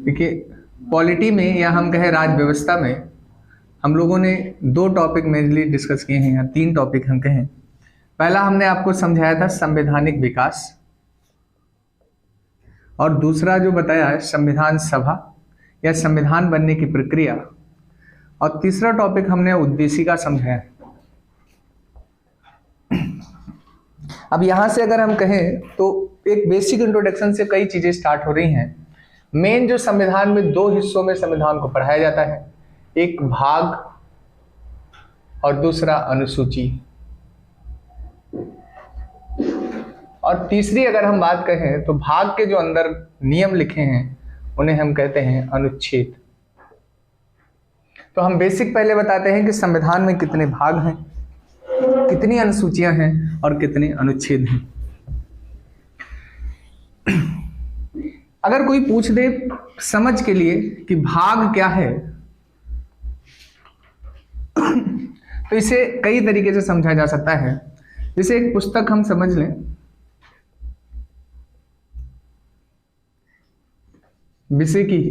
देखिए, पॉलिटी में या हम कहें राज व्यवस्था में हम लोगों ने दो टॉपिक मेनली डिस्कस किए हैं, या तीन टॉपिक हम कहें। पहला हमने आपको समझाया था संवैधानिक विकास, और दूसरा जो बताया है संविधान सभा या संविधान बनने की प्रक्रिया, और तीसरा टॉपिक हमने उद्देशिका समझाया। अब यहां से अगर हम कहें तो एक बेसिक इंट्रोडक्शन से कई चीजें स्टार्ट हो रही हैं। मेन जो संविधान में दो हिस्सों में संविधान को पढ़ाया जाता है, एक भाग और दूसरा अनुसूची, और तीसरी अगर हम बात कहें तो भाग के जो अंदर नियम लिखे हैं उन्हें हम कहते हैं अनुच्छेद। तो हम बेसिक पहले बताते हैं कि संविधान में कितने भाग हैं, कितनी अनुसूचियां हैं और कितने अनुच्छेद हैं। अगर कोई पूछ दे समझ के लिए कि भाग क्या है तो इसे कई तरीके से समझा जा सकता है। जैसे एक पुस्तक हम समझ लें, विषय की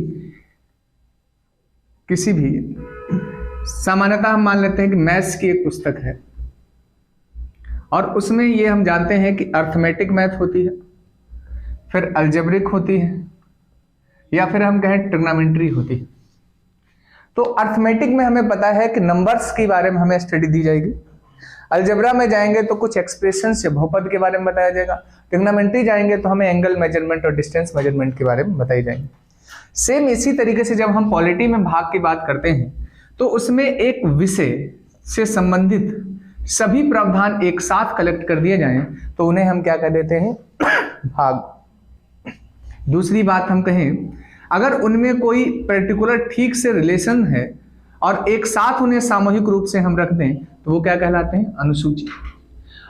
किसी भी, सामान्यतः हम मान लेते हैं कि मैथ्स की एक पुस्तक है, और उसमें ये हम जानते हैं कि अर्थमेटिक मैथ होती है, फिर अलजेब्रिक होती है, या फिर हम कहें ट्रिग्नोमेट्री होती है। तो अर्थमेटिक में हमें पता है कि नंबर्स के बारे में हमें स्टडी दी जाएगी, अलजेब्रा में जाएंगे तो कुछ एक्सप्रेशन से बहुपद के बारे में बताया जाएगा, ट्रिग्नोमेट्री जाएंगे तो हमें एंगल मेजरमेंट और डिस्टेंस मेजरमेंट के बारे में बताई जाएंगे। सेम इसी तरीके से जब हम पॉलिटी में भाग की बात करते हैं तो उसमें एक विषय से संबंधित सभी प्रावधान एक साथ कलेक्ट कर दिए जाएं तो उन्हें हम क्या कह देते हैं, भाग। दूसरी बात हम कहें, अगर उनमें कोई पर्टिकुलर ठीक से रिलेशन है और एक साथ उन्हें सामूहिक रूप से हम रख दें तो वो क्या कहलाते हैं, अनुसूची।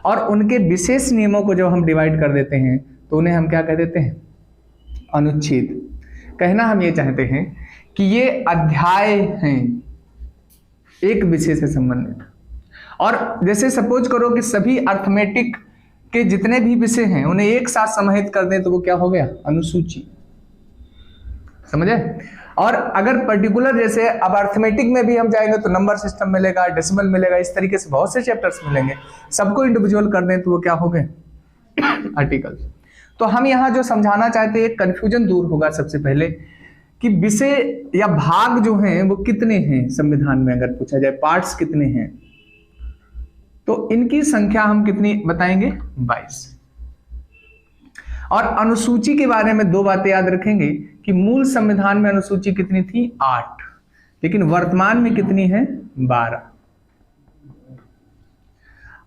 और उनके विशेष नियमों को जब हम डिवाइड कर देते हैं तो उन्हें हम क्या कह देते हैं, अनुच्छेद। कहना हम ये चाहते हैं कि ये अध्याय हैं एक विषय से संबंधित। और जैसे सपोज करो कि सभी अर्थमेटिक के जितने भी विषय हैं उन्हें एक साथ समाहित कर दें तो वो क्या हो गया, अनुसूची। समझे? और अगर पर्टिकुलर जैसे अब अर्थमेटिक में भी हम जाएंगे तो नंबर सिस्टम मिलेगा, डेसिमल मिलेगा, इस तरीके से बहुत से चैप्टर्स मिलेंगे, सबको इंडिविजुअल कर दें तो वो क्या हो गए, आर्टिकल्स। तो हम यहाँ जो समझाना चाहते हैं, कंफ्यूजन दूर होगा सबसे पहले कि विषय या भाग जो हैं वो कितने हैं संविधान में। अगर पूछा जाए पार्ट्स कितने हैं तो इनकी संख्या हम कितनी बताएंगे, 22। और अनुसूची के बारे में दो बातें याद रखेंगे कि मूल संविधान में अनुसूची कितनी थी, 8, लेकिन वर्तमान में कितनी है, 12।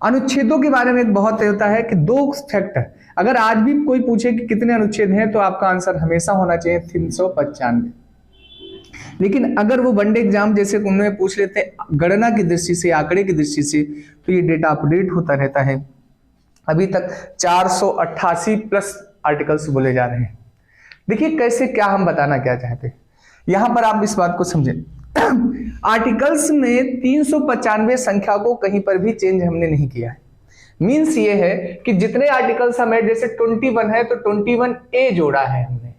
अनुच्छेदों के बारे में एक बहुत होता है कि दो फैक्ट है। अगर आज भी कोई पूछे कि कितने अनुच्छेद हैं तो आपका आंसर हमेशा होना चाहिए 395। लेकिन अगर वो वनडे एग्जाम जैसे उन्होंने पूछ लेते हैं गणना की दृष्टि से, आंकड़े की दृष्टि से, तो ये डेटा अपडेट होता रहता है। अभी तक 488 प्लस आर्टिकल्स बोले जा रहे हैं। देखिए कैसे, क्या हम बताना क्या चाहते हैं यहां पर, आप इस बात को समझें। आर्टिकल्स में 395 संख्या को कहीं पर भी चेंज हमने नहीं किया है। मीन्स ये है कि जितने आर्टिकल्स हमें, जैसे 21 है तो 21A जोड़ा है हमने,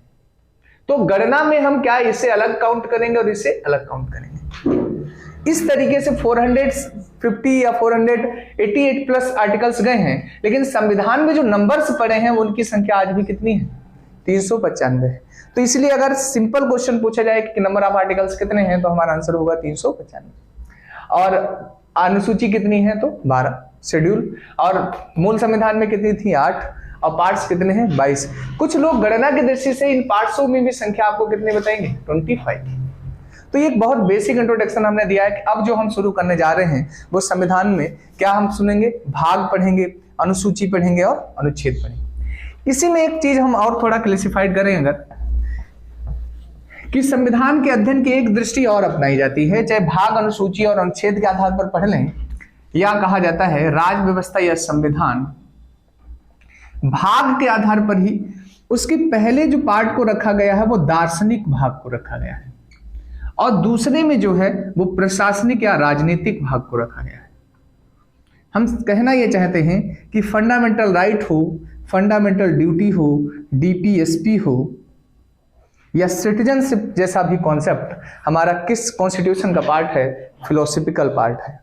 तो गणना में हम क्या इसे अलग काउंट करेंगे और इसे अलग काउंट करेंगे। इस तरीके से 450 या 488 प्लस आर्टिकल्स गए हैं, लेकिन संविधान में जो नंबर्स पड़े हैं उनकी संख्या आज भी कितनी है, 395। तो इसलिए अगर सिंपल क्वेश्चन पूछा जाए कि नंबर ऑफ आर्टिकल्स कितने हैं तो हमारा आंसर होगा 395। और अनुसूची कितनी है तो 12 शेड्यूल, और मूल संविधान में कितनी थी, 8, और पार्ट्स कितने हैं, 22। कुछ लोग गणना की दृष्टि से इन पार्ट्सों में भी संख्या आपको कितनी बताएंगे, 25। तो ये एक बहुत बेसिक इंट्रोडक्शन हमने दिया है कि अब जो हम शुरू करने जा रहे हैं वो संविधान में क्या हम सुनेंगे, भाग पढ़ेंगे, अनुसूची पढ़ेंगे और अनुच्छेद पढ़ेंगे। इसी में एक चीज हम और थोड़ा क्लासिफाइड करें अगर, कि संविधान के अध्ययन की एक दृष्टि और अपनाई जाती है, चाहे भाग, अनुसूची और अनुच्छेद के आधार पर पढ़ लें, या कहा जाता है राज व्यवस्था या संविधान भाग के आधार पर ही उसके पहले जो पार्ट को रखा गया है वो दार्शनिक भाग को रखा गया है, और दूसरे में जो है वो प्रशासनिक या राजनीतिक भाग को रखा गया है। हम कहना यह चाहते हैं कि फंडामेंटल राइट हो, फंडामेंटल ड्यूटी हो, डीपीएसपी हो, या सिटीजनशिप जैसा भी कॉन्सेप्ट हमारा किस कॉन्स्टिट्यूशन का पार्ट है? फिलोसफिकल पार्ट है।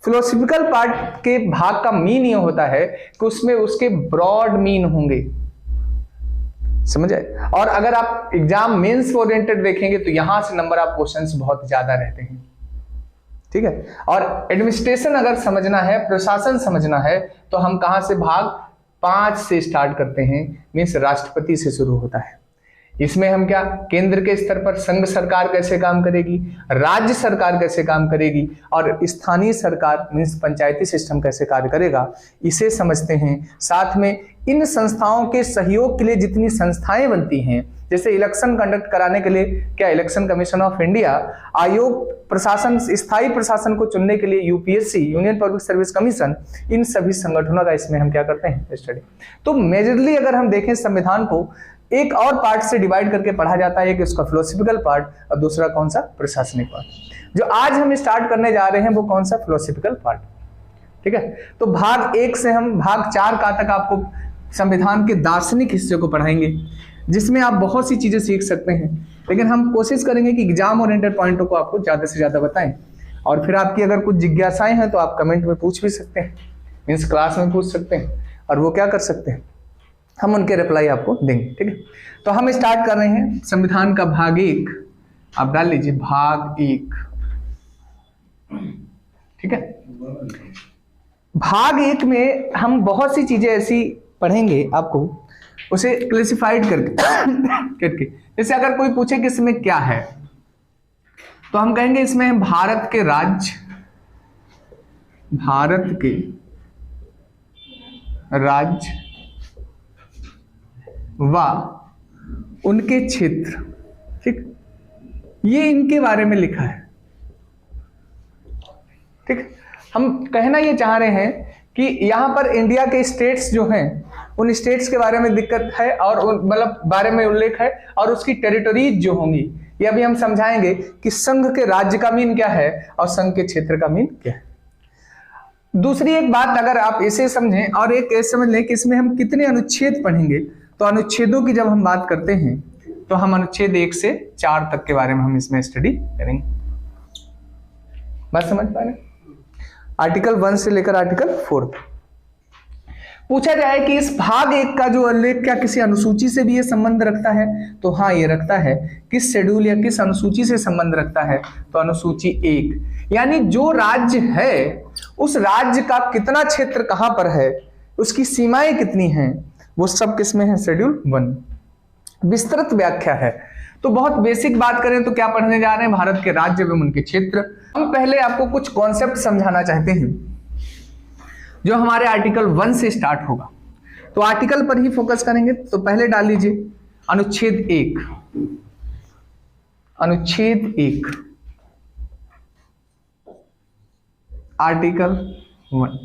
फिलोसफिकल पार्ट के भाग का मीन ये होता है कि उसमें उसके ब्रॉड मीन होंगे, समझ आए। और अगर आप एग्जाम मेंस ओरिएंटेड देखेंगे तो यहां से नंबर ऑफ क्वेश्चंस बहुत ज्यादा रहते हैं, ठीक है। और एडमिनिस्ट्रेशन अगर समझना है, प्रशासन समझना है, तो हम कहां से भाग 5 से स्टार्ट करते हैं, मीन्स राष्ट्रपति से शुरू होता है। इसमें हम क्या, केंद्र के स्तर पर संघ सरकार कैसे काम करेगी, राज्य सरकार कैसे काम करेगी, और स्थानीय सरकार मीन्स पंचायती सिस्टम कैसे कार्य करेगा, इसे समझते हैं। साथ में इन संस्थाओं के सहयोग के लिए जितनी संस्थाएं बनती हैं, जैसे इलेक्शन कंडक्ट कराने के लिए क्या इलेक्शन कमीशन ऑफ इंडिया, आयोग, प्रशासन, स्थायी प्रशासन को चुनने के लिए UPSC, union public service commission, इन सभी संगठनों का इसमें हम क्या करते हैं, स्टडी। तो मेजरली अगर हम देखें संविधान को एक और पार्ट से डिवाइड करके पढ़ा जाता है, एक उसका फिलोसफिकल पार्ट और दूसरा कौन सा, प्रशासनिक पार्ट। जो आज हम स्टार्ट करने जा रहे हैं वो कौन सा, फिलोसफिकल पार्ट, ठीक है। तो भाग 1 से हम भाग 4 का तक आपको संविधान के दार्शनिक हिस्से को पढ़ाएंगे, जिसमें आप बहुत सी चीजें सीख सकते हैं। लेकिन हम कोशिश करेंगे कि एग्जाम ओरिएंटेड पॉइंटों को आपको ज्यादा से ज्यादा बताएं। और फिर आपकी अगर कुछ जिज्ञासाएं हैं तो आप कमेंट में पूछ भी सकते हैं, मीन्स क्लास में पूछ सकते हैं, और वो क्या कर सकते हैं, हम उनके रिप्लाई आपको देंगे, ठीक है। तो हम स्टार्ट कर रहे हैं संविधान का भाग 1, आप डाल लीजिए भाग 1, ठीक है। भाग 1 में हम बहुत सी चीजें ऐसी पढ़ेंगे आपको, उसे क्लासिफाइड करके जैसे अगर कोई पूछे कि इसमें क्या है, तो हम कहेंगे इसमें भारत के राज्य, भारत के राज्य व उनके क्षेत्र, ठीक, ये इनके बारे में लिखा है, ठीक। हम कहना ये चाह रहे हैं कि यहां पर इंडिया के स्टेट्स जो हैं, उन स्टेट्स के बारे में दिक्कत है और मतलब बारे में उल्लेख है, और उसकी टेरिटरीज जो होंगी, ये अभी हम समझाएंगे कि संघ के राज्य का मीन क्या है और संघ के क्षेत्र का मीन क्या है। दूसरी एक बात अगर आप इसे समझें और एक समझ लें कि इसमें हम कितने अनुच्छेद पढ़ेंगे, तो अनुच्छेदों की जब हम बात करते हैं तो हम अनुच्छेद 1 से 4 तक के बारे में हम इसमें स्टडी करेंगे। बात समझ पा रहे? आर्टिकल 1 से लेकर आर्टिकल 4 तक। पूछा जाए कि इस भाग 1 का जो उल्लेख क्या किसी अनुसूची से भी ये संबंध रखता है, तो हाँ ये रखता है। किस शेड्यूल या किस अनुसूची से संबंध रखता है, तो अनुसूची 1, यानी जो राज्य है उस राज्य का कितना क्षेत्र कहां पर है, उसकी सीमाएं कितनी हैं, वो सब किसमें है, शेड्यूल 1। विस्तृत व्याख्या है। तो बहुत बेसिक बात करें तो क्या पढ़ने जा रहे हैं, भारत के राज्य एवं उनके क्षेत्र। हम पहले आपको कुछ कॉन्सेप्ट समझाना चाहते हैं जो हमारे आर्टिकल 1 से स्टार्ट होगा, तो आर्टिकल पर ही फोकस करेंगे। तो पहले डाल लीजिए अनुच्छेद 1, अनुच्छेद 1 आर्टिकल 1।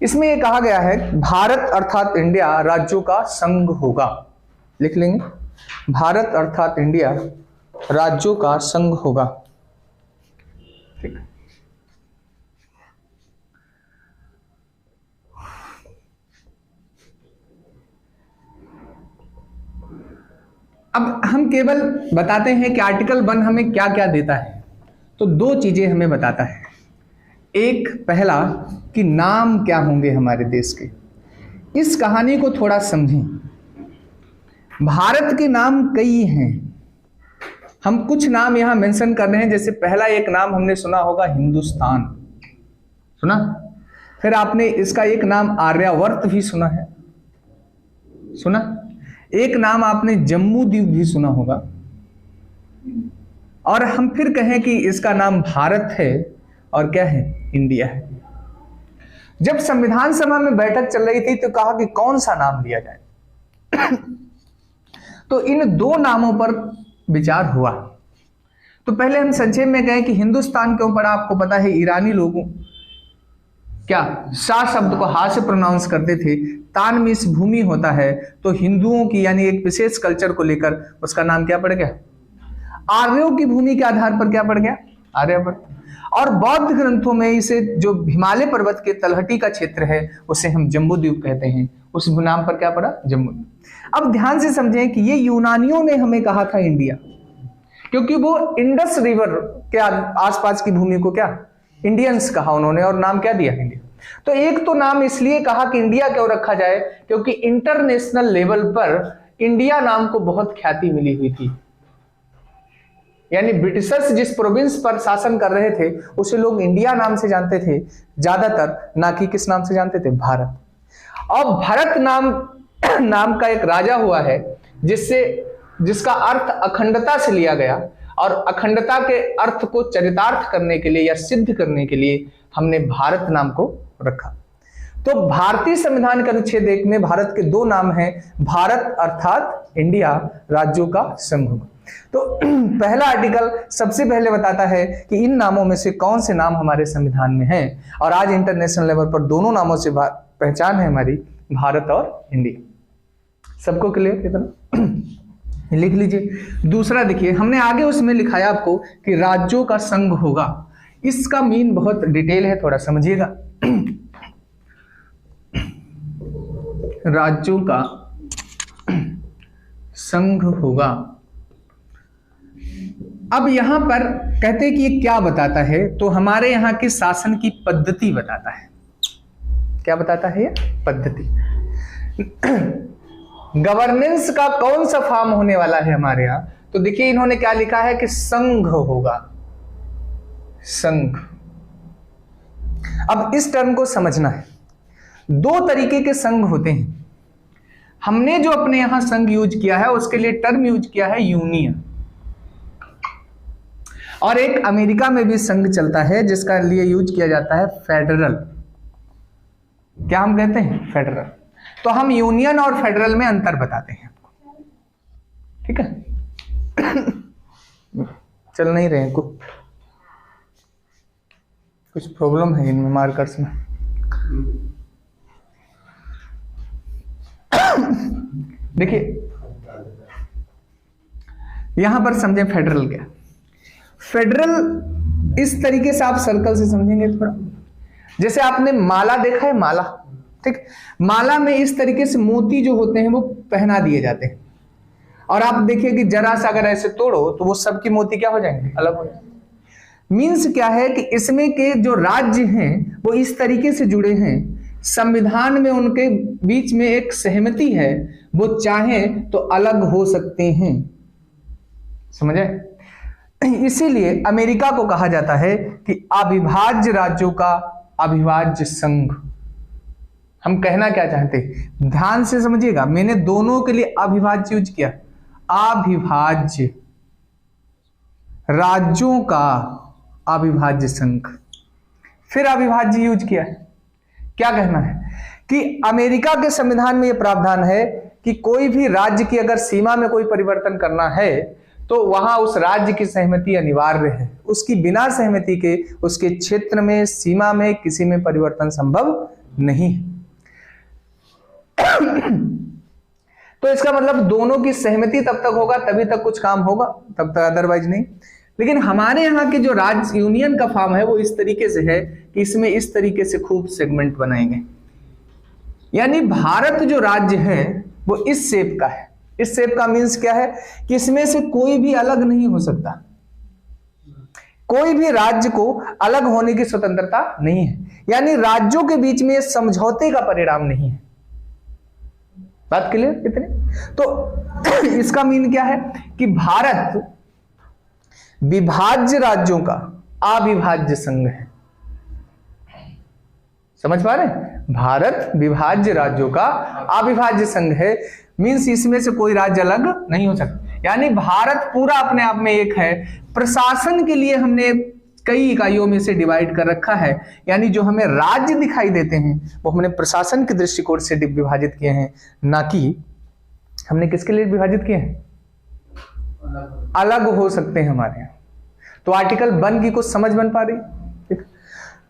इसमें यह कहा गया है भारत अर्थात इंडिया राज्यों का संघ होगा। लिख लेंगे, भारत अर्थात इंडिया राज्यों का संघ होगा, ठीक। अब हम केवल बताते हैं कि आर्टिकल 1 हमें क्या क्या देता है, तो 2 चीजें हमें बताता है। एक, पहला कि नाम क्या होंगे हमारे देश के। इस कहानी को थोड़ा समझें। भारत के नाम कई हैं, हम कुछ नाम यहां मेंशन कर रहे हैं। जैसे पहला एक नाम हमने सुना होगा हिंदुस्तान, सुना। फिर आपने इसका एक नाम आर्यावर्त भी सुना है, सुना। एक नाम आपने जम्मू द्वीप भी सुना होगा। और हम फिर कहें कि इसका नाम भारत है और क्या है, इंडिया है। जब संविधान सभा में बैठक चल रही थी तो कहा कि कौन सा नाम लिया जाए तो इन 2 नामों पर विचार हुआ। तो पहले हम संक्षेप में कहें कि हिंदुस्तान क्यों पड़ा। आपको पता है ईरानी लोगों क्या शाह शब्द को हा से प्रोनाउंस करते थे। तान में इस भूमि होता है, तो हिंदुओं की यानी एक विशेष कल्चर को लेकर उसका नाम क्या पड़ गया, आर्यों की भूमि के आधार पर क्या पड़ गया, आर्यावर्त। और बौद्ध ग्रंथों में इसे जो हिमालय पर्वत के तलहटी का क्षेत्र है उसे हम जम्बू द्वीप कहते हैं, उस नाम पर क्या पड़ा, जम्मू। अब ध्यान से समझें कि ये यूनानियों ने हमें कहा था इंडिया, क्योंकि वो इंडस रिवर के आसपास की भूमि को क्या इंडियंस कहा उन्होंने, और नाम क्या दिया, इंडिया। तो एक तो नाम इसलिए कहा कि इंडिया क्यों रखा जाए, क्योंकि इंटरनेशनल लेवल पर इंडिया नाम को बहुत ख्याति मिली हुई थी। यानी ब्रिटिशर्स जिस प्रोविंस पर शासन कर रहे थे उसे लोग इंडिया नाम से जानते थे ज्यादातर, ना कि किस नाम से जानते थे, भारत। और भरत नाम का एक राजा हुआ है जिसका अर्थ अखंडता से लिया गया, और अखंडता के अर्थ को चरितार्थ करने के लिए या सिद्ध करने के लिए हमने भारत नाम को रखा। तो भारतीय संविधान के अनुच्छेद 1 में भारत के 2 नाम हैं, भारत अर्थात इंडिया, राज्यों का संघ। तो पहला आर्टिकल सबसे पहले बताता है कि इन नामों में से कौन से नाम हमारे संविधान में हैं, और आज इंटरनेशनल लेवल पर दोनों नामों से पहचान है हमारी, भारत और इंडिया। सबको क्लियर इतना लिख लीजिए। दूसरा देखिए, हमने आगे उसमें लिखाया आपको कि राज्यों का संघ होगा। इसका मीन बहुत डिटेल है, थोड़ा समझिएगा। राज्यों का संघ होगा। अब यहां पर कहते हैं कि ये क्या बताता है, तो हमारे यहां की शासन की पद्धति बताता है। क्या बताता है ये पद्धति? गवर्नेंस का कौन सा फॉर्म होने वाला है हमारे यहां, तो देखिए इन्होंने क्या लिखा है कि संघ होगा, संघ। अब इस टर्म को समझना है, 2 तरीके के संघ होते हैं। हमने जो अपने यहां संघ यूज किया है उसके लिए टर्म यूज किया है यूनियन, और एक अमेरिका में भी संघ चलता है जिसका लिए यूज किया जाता है फेडरल। क्या हम कहते हैं? फेडरल। तो हम यूनियन और फेडरल में अंतर बताते हैं आपको, ठीक है? चल नहीं रहे कुछ प्रॉब्लम है इनमें मार्कर्स में। देखिए यहां पर समझें फेडरल क्या। फेडरल इस तरीके से आप सर्कल से समझेंगे थोड़ा, जैसे आपने माला देखा है, माला, ठीक? माला में इस तरीके से मोती जो होते हैं वो पहना दिए जाते हैं, और आप देखिए कि जरा सा अगर ऐसे तोड़ो तो वो सबकी मोती क्या हो जाएंगे, अलग हो जाएंगे। मीन्स क्या है कि इसमें के जो राज्य हैं वो इस तरीके से जुड़े हैं, संविधान में उनके बीच में एक सहमति है, वो चाहें तो अलग हो सकते हैं। समझे? इसीलिए अमेरिका को कहा जाता है कि अविभाज्य राज्यों का अविभाज्य संघ। हम कहना क्या चाहते हैं, ध्यान से समझिएगा, मैंने दोनों के लिए अविभाज्य यूज किया, अविभाज्य राज्यों का अविभाज्य संघ, फिर अविभाज्य यूज किया है। क्या कहना है कि अमेरिका के संविधान में यह प्रावधान है कि कोई भी राज्य की अगर सीमा में कोई परिवर्तन करना है तो वहां उस राज्य की सहमति अनिवार्य है, उसकी बिना सहमति के उसके क्षेत्र में, सीमा में किसी में परिवर्तन संभव नहीं है। तो इसका मतलब दोनों की सहमति तब तक होगा तभी तक कुछ काम होगा, तब तक अदरवाइज नहीं। लेकिन हमारे यहाँ के जो राज्य यूनियन का फॉर्म है वो इस तरीके से है कि इसमें इस तरीके से खूब सेगमेंट बनाएंगे, यानी भारत जो राज्य है वो इस शेप का है। इस शेप का मीन्स क्या है कि इसमें से कोई भी अलग नहीं हो सकता, कोई भी राज्य को अलग होने की स्वतंत्रता नहीं है, यानी राज्यों के बीच में समझौते का परिणाम नहीं है। बात क्लियर कितने? तो इसका मीन क्या है कि भारत विभाज्य राज्यों का अविभाज्य संघ है। समझ पा रहे हैं? भारत विभाज्य राज्यों का अविभाज्य संघ है, मीन्स इसमें से कोई राज्य अलग नहीं हो सकता, यानी भारत पूरा अपने आप में एक है। प्रशासन के लिए हमने कई इकाइयों में से डिवाइड कर रखा है, यानी जो हमें राज्य दिखाई देते हैं वो हमने प्रशासन के दृष्टिकोण से विभाजित किए हैं, ना कि हमने किसके लिए विभाजित किए हैं, अलग हो सकते हैं हमारे यहाँ। तो आर्टिकल 1 की कुछ समझ बन पा रही?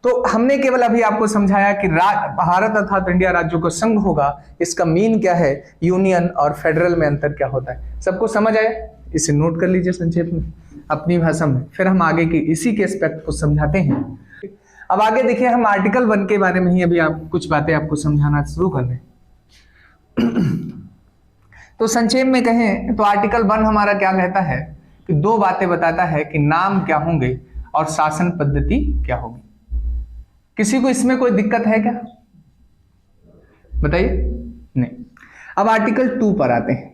तो हमने केवल अभी आपको समझाया कि भारत अर्थात इंडिया राज्यों का संघ होगा, इसका मीन क्या है, यूनियन और फेडरल में अंतर क्या होता है। सबको समझ आया? इसे नोट कर लीजिए संक्षेप में अपनी भाषा में, फिर हम आगे की इसी के एस्पेक्ट को समझाते हैं। अब आगे देखिए, हम आर्टिकल 1 के बारे में ही अभी आप कुछ बातें आपको समझाना शुरू कर रहे हैं। तो संक्षेप में कहें तो आर्टिकल 1 हमारा क्या कहता है कि दो बातें बताता है कि नाम क्या होंगे और शासन पद्धति क्या होगी। किसी को इसमें कोई दिक्कत है क्या, बताइए? नहीं। अब आर्टिकल 2 पर आते हैं।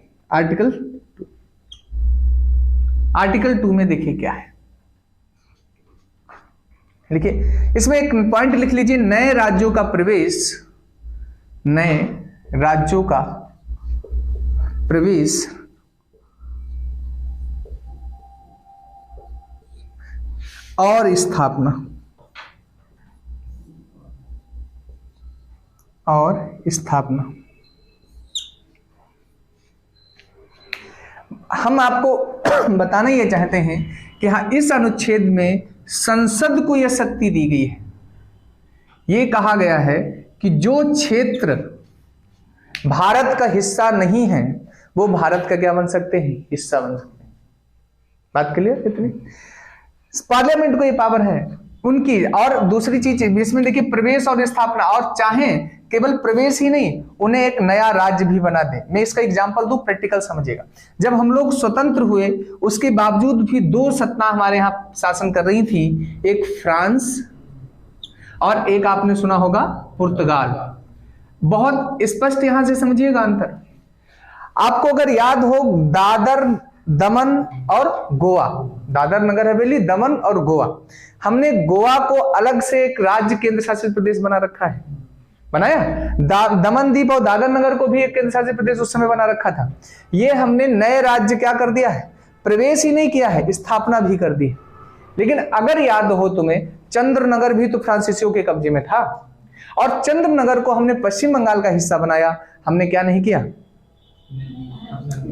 आर्टिकल 2 में देखिए क्या है, देखिए इसमें एक पॉइंट लिख लीजिए, नए राज्यों का प्रवेश और स्थापना हम आपको बताना ये चाहते हैं कि हाँ, इस अनुच्छेद में संसद को यह शक्ति दी गई है। ये कहा गया है कि जो क्षेत्र भारत का हिस्सा नहीं है वो भारत का क्या बन सकते हैं, हिस्सा बन सकते हैं। बात क्लियर? इतनी पार्लियामेंट को ये पावर है उनकी। और दूसरी चीज इसमें देखिए प्रवेश और स्थापना, और चाहें केवल प्रवेश ही नहीं, उन्हें एक नया राज्य भी बना दे। मैं इसका एग्जांपल दूं, प्रैक्टिकल समझिएगा। जब हम लोग स्वतंत्र हुए उसके बावजूद भी दो सत्ता हमारे यहाँ शासन कर रही थी, एक फ्रांस और एक आपने सुना होगा पुर्तगाल। बहुत स्पष्ट यहां से समझिएगा अंतर। आपको अगर याद हो दादर, दमन और गोवा, दादर नगर हवेली, दमन और गोवा, हमने गोवा को अलग से एक राज्य केंद्र शासित प्रदेश बना रखा है, बनाया। दमन द्वीप और दादर नगर को भी एक केंद्र शासित प्रदेश उस समय बना रखा था। ये हमने नए राज्य क्या कर दिया है, प्रवेश ही नहीं किया है, स्थापना भी कर दी है। लेकिन अगर याद हो तुम्हें, चंद्रनगर भी तो फ्रांसीसियों के कब्जे में था, और चंद्रनगर को हमने पश्चिम बंगाल का हिस्सा बनाया। हमने क्या नहीं किया,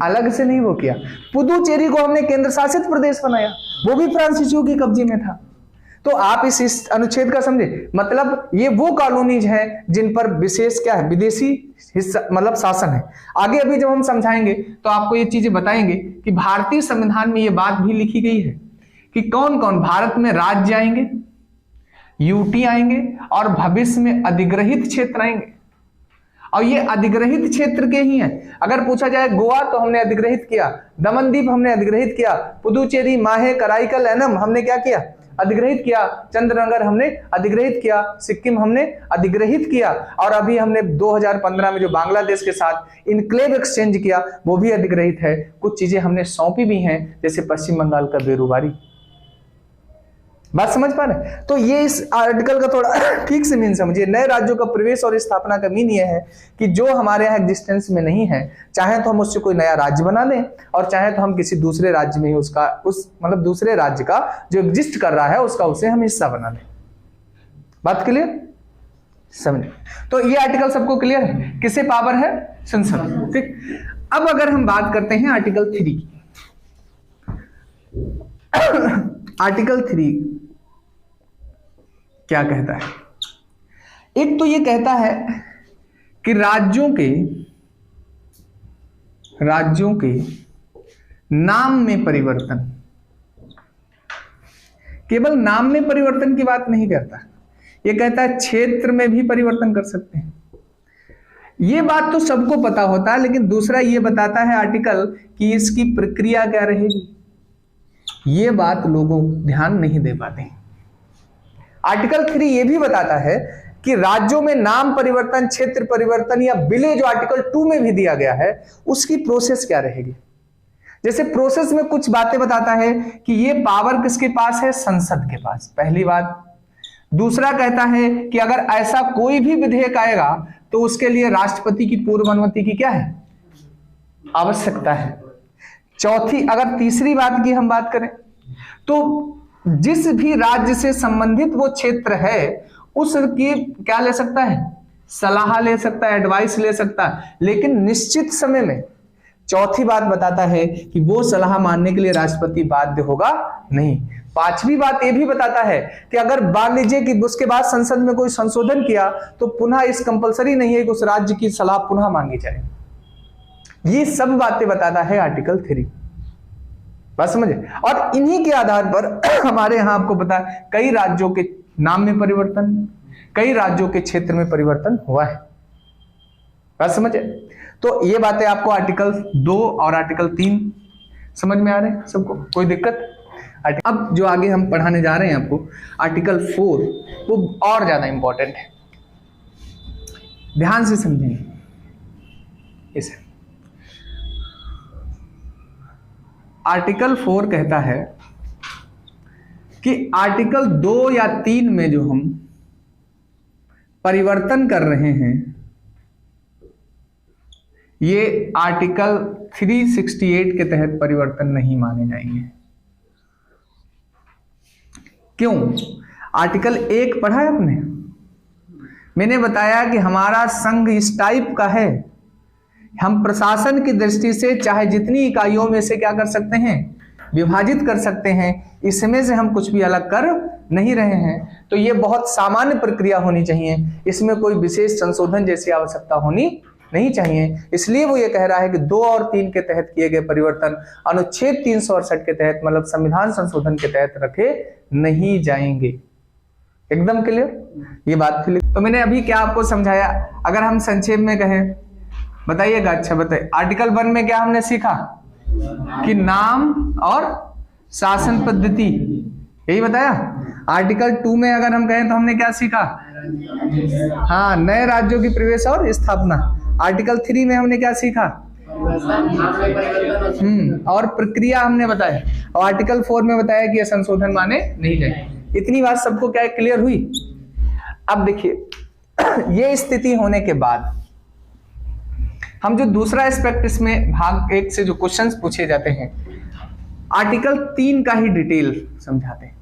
अलग से नहीं वो किया। पुदुचेरी को हमने केंद्र शासित प्रदेश बनाया, वो भी फ्रांसीसियों के कब्जे में था। तो आप इस अनुच्छेद का समझे, मतलब ये वो कॉलोनीज हैं जिन पर विशेष क्या है, विदेशी हिस्सा मतलब शासन है। आगे अभी जब हम समझाएंगे तो आपको ये चीजें बताएंगे कि भारतीय संविधान में ये बात भी लिखी गई है कि कौन कौन भारत में राज्य आएंगे, यूटी आएंगे, और भविष्य में अधिग्रहित क्षेत्र आएंगे। और ये अधिग्रहित क्षेत्र के ही हैं। अगर पूछा जाए गोवा तो हमने अधिग्रहित किया, दमनदीप हमने अधिग्रहित किया, पुदुचेरी, माहे, कराईकल, एनम हमने क्या किया, अधिग्रहित किया, चंद्रनगर हमने अधिग्रहित किया, सिक्किम हमने अधिग्रहित किया, और अभी हमने 2015 में जो बांग्लादेश के साथ इनक्लेव एक्सचेंज किया वो भी अधिग्रहित है। कुछ चीजें हमने सौंपी भी हैं, जैसे पश्चिम बंगाल का बेरुबारी। बात समझ पा रहे? तो ये इस आर्टिकल का थोड़ा ठीक से मीन समझिए। नए राज्यों का प्रवेश और स्थापना का मीन ये है कि जो हमारे यहाँ एग्जिस्टेंस में नहीं है, चाहे तो हम उससे कोई नया राज्य बना लें, और चाहे तो हम किसी दूसरे राज्य में ही उसका मतलब दूसरे राज्य का जो एग्जिस्ट कर रहा है उसका उसे हम हिस्सा बना लें। बात क्लियर? समझे? तो ये आर्टिकल सबको क्लियर है? किसे पावर है? संसद। ठीक। अब अगर हम बात करते हैं आर्टिकल 3 की। आर्टिकल 3 क्या कहता है? एक तो ये कहता है कि राज्यों के नाम में परिवर्तन, केवल नाम में परिवर्तन की बात नहीं करता, ये कहता है क्षेत्र में भी परिवर्तन कर सकते हैं। ये बात तो सबको पता होता है, लेकिन दूसरा ये बताता है आर्टिकल कि इसकी प्रक्रिया क्या रहेगी। ये बात लोगों ध्यान नहीं दे पाते। आर्टिकल 3 ये भी बताता है कि राज्यों में नाम परिवर्तन, क्षेत्र परिवर्तन या विलय जो आर्टिकल 2 में भी दिया गया है उसकी प्रोसेस क्या रहेगी। जैसे प्रोसेस में कुछ बातें बताता है कि ये पावर किसके पास है, संसद के पास, पहली बात। दूसरा कहता है कि अगर ऐसा कोई भी विधेयक आएगा तो उसके लिए राष्ट्रपति की पूर्व अनुमति की क्या है, आवश्यकता है। चौथी, अगर तीसरी बात की हम बात करें तो जिस भी राज्य से संबंधित वो क्षेत्र है उसकी क्या ले सकता है, सलाह ले सकता है, एडवाइस ले सकता है, लेकिन निश्चित समय में। चौथी बात बताता है कि वो सलाह मानने के लिए राष्ट्रपति बाध्य होगा नहीं। पांचवी बात ये भी बताता है कि अगर मान लीजिए कि उसके बाद संसद में कोई संशोधन किया तो पुनः इस कंपलसरी नहीं है कि उस राज्य की सलाह पुनः मांगी जाए। ये सब बातें बताता है आर्टिकल 3। बात समझे? और इन्हीं के आधार पर हमारे यहां आपको पता है कई राज्यों के नाम में परिवर्तन, कई राज्यों के क्षेत्र में परिवर्तन हुआ है। बात समझे? तो ये बातें आपको आर्टिकल 2 और आर्टिकल 3 समझ में आ रहे हैं सबको? कोई दिक्कत? अब जो आगे हम पढ़ाने जा रहे हैं आपको, आर्टिकल 4, वो और ज्यादा इंपॉर्टेंट है, ध्यान से समझेंगे इसे। आर्टिकल 4 कहता है कि आर्टिकल 2 या 3 में जो हम परिवर्तन कर रहे हैं, ये आर्टिकल 368 के तहत परिवर्तन नहीं माने जाएंगे। क्यों? आर्टिकल 1 पढ़ा है आपने? मैंने बताया कि हमारा संघ इस टाइप का है, हम प्रशासन की दृष्टि से चाहे जितनी इकाइयों में से क्या कर सकते हैं, विभाजित कर सकते हैं, इसमें से हम कुछ भी अलग कर नहीं रहे हैं। तो ये बहुत सामान्य प्रक्रिया होनी चाहिए, इसमें कोई विशेष संशोधन जैसी आवश्यकता होनी नहीं चाहिए। इसलिए वो ये कह रहा है कि 2 और 3 के तहत किए गए परिवर्तन अनुच्छेद 368 के तहत, मतलब संविधान संशोधन के तहत रखे नहीं जाएंगे। एकदम क्लियर ये बात क्लियर? तो मैंने अभी क्या आपको समझाया, अगर हम संक्षेप में कहें, बताइएगा। अच्छा बताइए, आर्टिकल 1 में क्या हमने सीखा कि नाम और शासन पद्धति, यही बताया। आर्टिकल 2 में अगर हम कहें तो हमने क्या सीखा? हाँ, नए राज्यों की प्रवेश और स्थापना। आर्टिकल 3 में हमने क्या सीखा? और प्रक्रिया हमने बताया। और आर्टिकल 4 में बताया कि यह संशोधन माने नहीं जाए। इतनी बात सबको क्या क्लियर हुई? अब देखिए, ये स्थिति होने के बाद हम जो दूसरा एस्पेक्ट इसमें भाग 1 से जो क्वेश्चंस पूछे जाते हैं, आर्टिकल 3 का ही डिटेल समझाते हैं।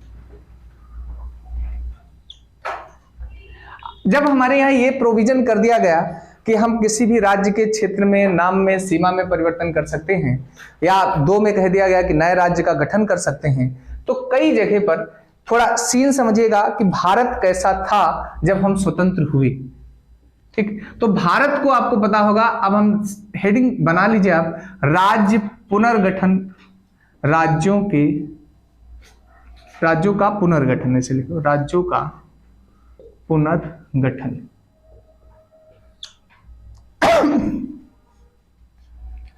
जब हमारे यहाँ ये प्रोविजन कर दिया गया कि हम किसी भी राज्य के क्षेत्र में नाम में सीमा में परिवर्तन कर सकते हैं, या 2 में कह दिया गया कि नए राज्य का गठन कर सकते हैं, तो कई जगह पर थोड़ा सीन समझिएगा कि भारत कैसा था जब हम स्वतंत्र हुए। ठीक, तो भारत को आपको पता होगा। अब हम हेडिंग बना लीजिए आप, राज्य पुनर्गठन, राज्यों का पुनर्गठन, ऐसे लिखो, राज्यों का पुनर्गठन।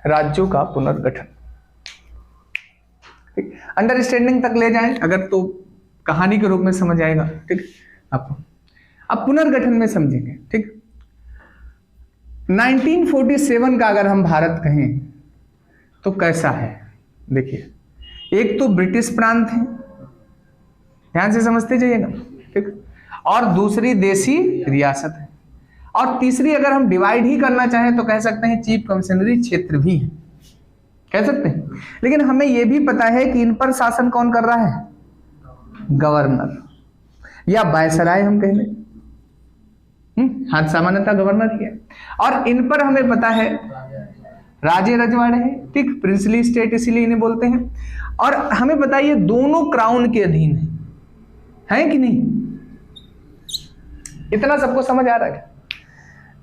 राज्यों का पुनर्गठन, ठीक, अंडरस्टैंडिंग तक ले जाएं अगर तो कहानी के रूप में समझ आएगा। ठीक, आपको अब पुनर्गठन में समझेंगे। ठीक, 1947 का अगर हम भारत कहें तो कैसा है? देखिए, एक तो ब्रिटिश प्रांत है, ध्यान से समझते जाइएगा। ठीक, और दूसरी देसी रियासत है, और तीसरी अगर हम डिवाइड ही करना चाहें तो कह सकते हैं चीफ कमिश्नरी क्षेत्र भी है, कह सकते हैं। लेकिन हमें यह भी पता है कि इन पर शासन कौन कर रहा है? गवर्नर या वायसराय हम कह लें। हाँ, सामान्यतः गवर्नर ही है। और इन पर हमें पता है राजे रजवाड़े हैं। ठीक, प्रिंसली स्टेट इसीलिए इन्हें बोलते हैं। और हमें पता है ये दोनों क्राउन के अधीन है कि नहीं? इतना सबको समझ आ रहा है?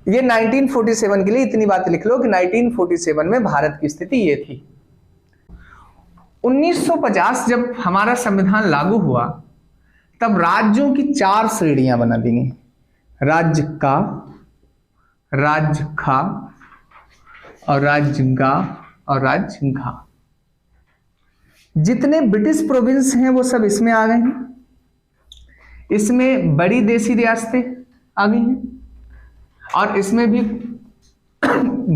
ये 1947 के लिए इतनी बात लिख लो कि 1947 में भारत की स्थिति ये थी। 1950 जब हमारा संविधान लागू हुआ, तब राज्यों की 4 श्रेणियां बना दी गई। राज्य का, राज्य खा, और राज्य गा, और राज्य घा। जितने ब्रिटिश प्रोविंस हैं वो सब इसमें आ गए हैं। इसमें बड़ी देसी रियासतें आ गई हैं, और इसमें भी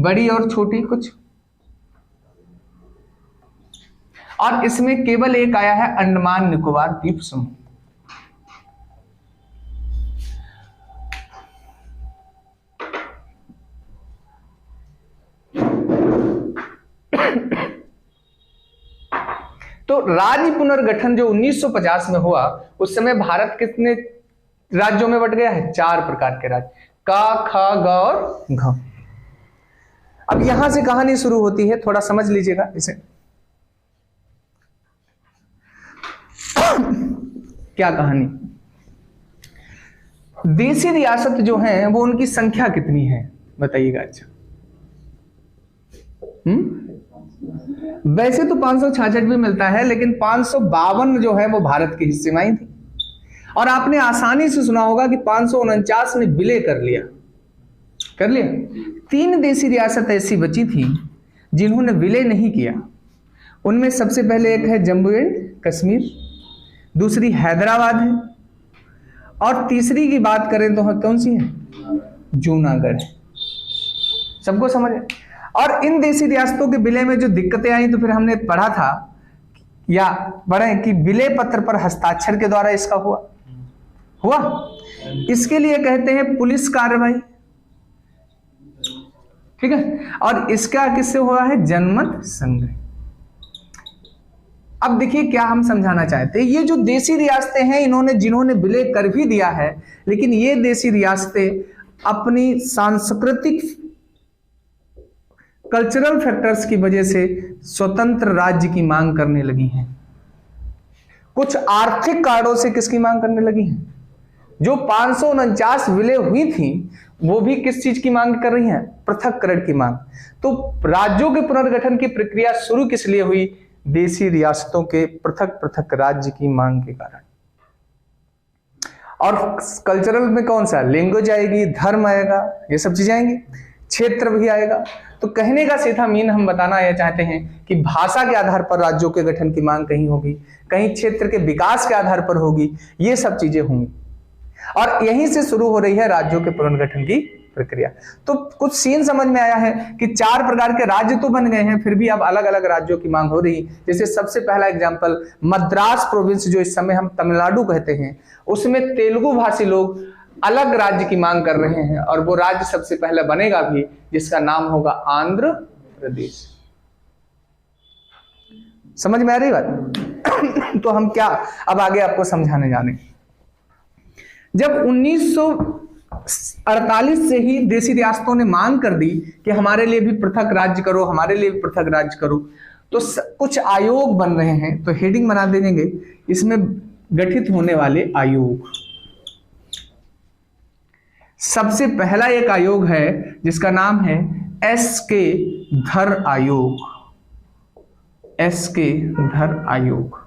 बड़ी और छोटी कुछ, और इसमें केवल एक आया है अंडमान निकोबार द्वीप समूह। तो राज्य पुनर्गठन जो 1950 में हुआ, उस समय भारत कितने राज्यों में बट गया है? 4 प्रकार के राज्य, का, खा, गा और घ। अब यहां से कहानी शुरू होती है, थोड़ा समझ लीजिएगा इसे। क्या कहानी? देसी रियासत जो है वो उनकी संख्या कितनी है बताइएगा। अच्छा, वैसे तो 566 भी मिलता है, लेकिन 552 जो है वो भारत के हिस्से में आई थी। और आपने आसानी से सुना होगा कि 549 ने विलय कर लिया, कर लिया। 3 देसी रियासत ऐसी बची थी जिन्होंने विलय नहीं किया। उनमें सबसे पहले एक है जम्मू एंड कश्मीर, दूसरी हैदराबाद है, और तीसरी की बात करें तो कौन सी है? जूनागढ़ है। सबको समझ है? और इन देसी रियासतों के विलय में जो दिक्कतें आई, तो फिर हमने पढ़ा था या पढ़े कि विलय पत्र पर हस्ताक्षर के द्वारा इसका हुआ। इसके लिए कहते हैं पुलिस कार्रवाई, ठीक है। और इसका किससे हुआ है? जनमत संग्रह। अब देखिए क्या हम समझाना चाहते हैं। ये जो देसी रियासतें हैं, जिन्होंने विलय कर भी दिया है, लेकिन ये देसी रियासतें अपनी सांस्कृतिक कल्चरल फैक्टर्स की वजह से स्वतंत्र राज्य की मांग करने लगी हैं। कुछ आर्थिक कारणों से किसकी मांग करने लगी हैं? जो 549 विलय हुई थी, वो भी किस चीज की मांग कर रही हैं? पृथक्करण की मांग। तो राज्यों के पुनर्गठन की प्रक्रिया शुरू किस लिए हुई? देसी रियासतों के पृथक पृथक राज्य की मांग के कारण। और कल्चरल में कौन सा? लैंग्वेज आएगी, धर्म आएगा, ये सब चीजें आएंगी, क्षेत्र भी आएगा। तो कहने का सीधा मीन हम बताना यह चाहते हैं कि भाषा के आधार पर राज्यों के गठन की मांग कहीं होगी, कहीं क्षेत्र के विकास के आधार पर होगी, ये सब चीजें होंगी। और यहीं से शुरू हो रही है राज्यों के पुनर्गठन की प्रक्रिया। तो कुछ सीन समझ में आया है कि 4 प्रकार के राज्य तो बन गए हैं, फिर भी अब अलग अलग राज्यों की मांग हो रही। जैसे सबसे पहला एग्जांपल मद्रास प्रोविंस, जो इस समय हम तमिलनाडु कहते हैं, उसमें तेलुगु भाषी लोग अलग राज्य की मांग कर रहे हैं, और वो राज्य सबसे पहले बनेगा भी, जिसका नाम होगा आंध्र प्रदेश। समझ में आ रही बात? तो हम क्या अब आगे आपको समझाने जाने। जब 1948 से ही देसी रियासतों ने मांग कर दी कि हमारे लिए भी पृथक राज्य करो, हमारे लिए भी पृथक राज्य करो, तो कुछ आयोग बन रहे हैं। तो हेडिंग बना देंगे इसमें गठित होने वाले आयोग। सबसे पहला एक आयोग है जिसका नाम है एस.के. धर आयोग। एस.के. धर आयोग।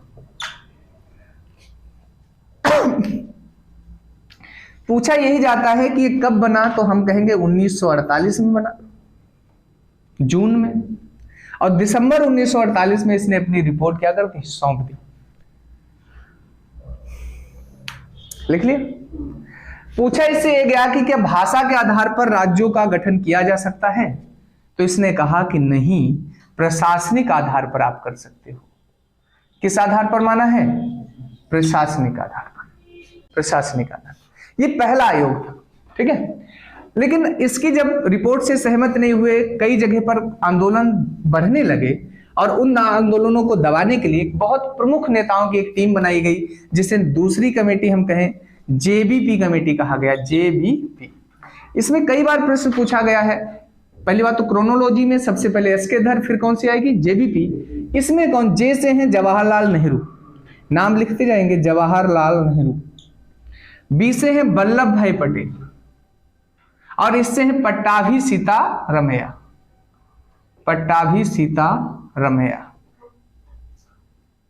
पूछा यही जाता है कि ये कब बना, तो हम कहेंगे 1948 में बना, जून में। और दिसंबर 1948 में इसने अपनी रिपोर्ट क्या कर दी? सौंप दी। लिख लिया। पूछा इससे ये गया कि क्या भाषा के आधार पर राज्यों का गठन किया जा सकता है, तो इसने कहा कि नहीं, प्रशासनिक आधार पर आप कर सकते हो। किस आधार पर माना है? प्रशासनिक आधार पर। प्रशासनिक आधार। ये पहला आयोग था, ठीक है। लेकिन इसकी जब रिपोर्ट से सहमत नहीं हुए, कई जगह पर आंदोलन बढ़ने लगे, और उन आंदोलनों को दबाने के लिए एक बहुत प्रमुख नेताओं की एक टीम बनाई गई, जिसे दूसरी कमेटी हम कहें जेबीपी कमेटी कहा गया। जेबीपी। इसमें कई बार प्रश्न पूछा गया है। पहली बात तो क्रोनोलॉजी में सबसे पहले एस.के. धर, फिर कौन सी आएगी? जेबीपी। इसमें कौन? जे से हैं जवाहरलाल नेहरू, नाम लिखते जाएंगे, जवाहरलाल नेहरू। बी से हैं वल्लभ भाई पटेल, और इससे हैं पट्टाभी सीतारमैया। पट्टाभी सीतारमैया।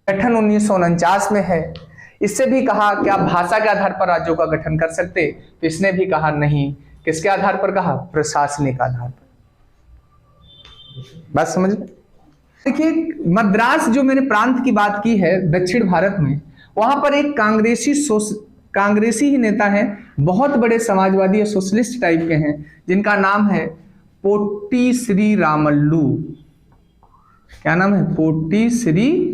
गठन 1949 में है। इससे भी कहा क्या भाषा के आधार पर राज्यों का गठन कर सकते, तो इसने भी कहा नहीं। किसके आधार पर कहा? प्रशासनिक आधार पर। बात समझ में? देखिए, मद्रास जो मैंने प्रांत की बात की है दक्षिण भारत में, वहां पर एक कांग्रेसी ही नेता है, बहुत बड़े समाजवादी और सोशलिस्ट टाइप के हैं, जिनका नाम है पोट्टी श्री रामल्लू। क्या नाम है? पोट्टी श्री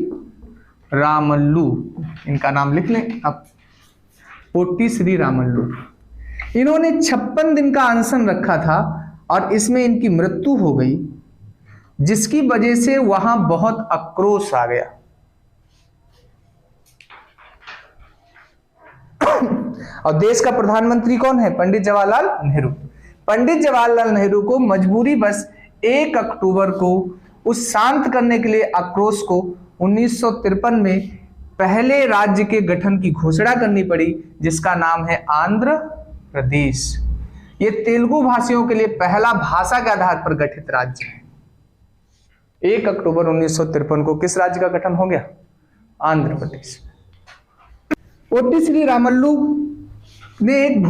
रामल्लू। इनका नाम लिख लें आप, पोट्टी श्री रामल्लू। इन्होंने 56 दिन का अनशन रखा था, और इसमें इनकी मृत्यु हो गई, जिसकी वजह से वहां बहुत आक्रोश आ गया। और देश का प्रधानमंत्री कौन है? पंडित जवाहरलाल नेहरू। पंडित जवाहरलाल नेहरू को मजबूरी बस 1 अक्टूबर को उस शांत करने के लिए आक्रोश को 1953 में पहले राज्य के गठन की घोषणा करनी पड़ी, जिसका नाम है आंध्र प्रदेश। ये तेलुगु भाषियों के लिए पहला भाषा के आधार पर गठित राज्य है। 1 अक्टूबर 1953 को किस राज्य का गठन हो गया? आंध्र प्रदेश। पोट्टी श्री रामल्लू ने एक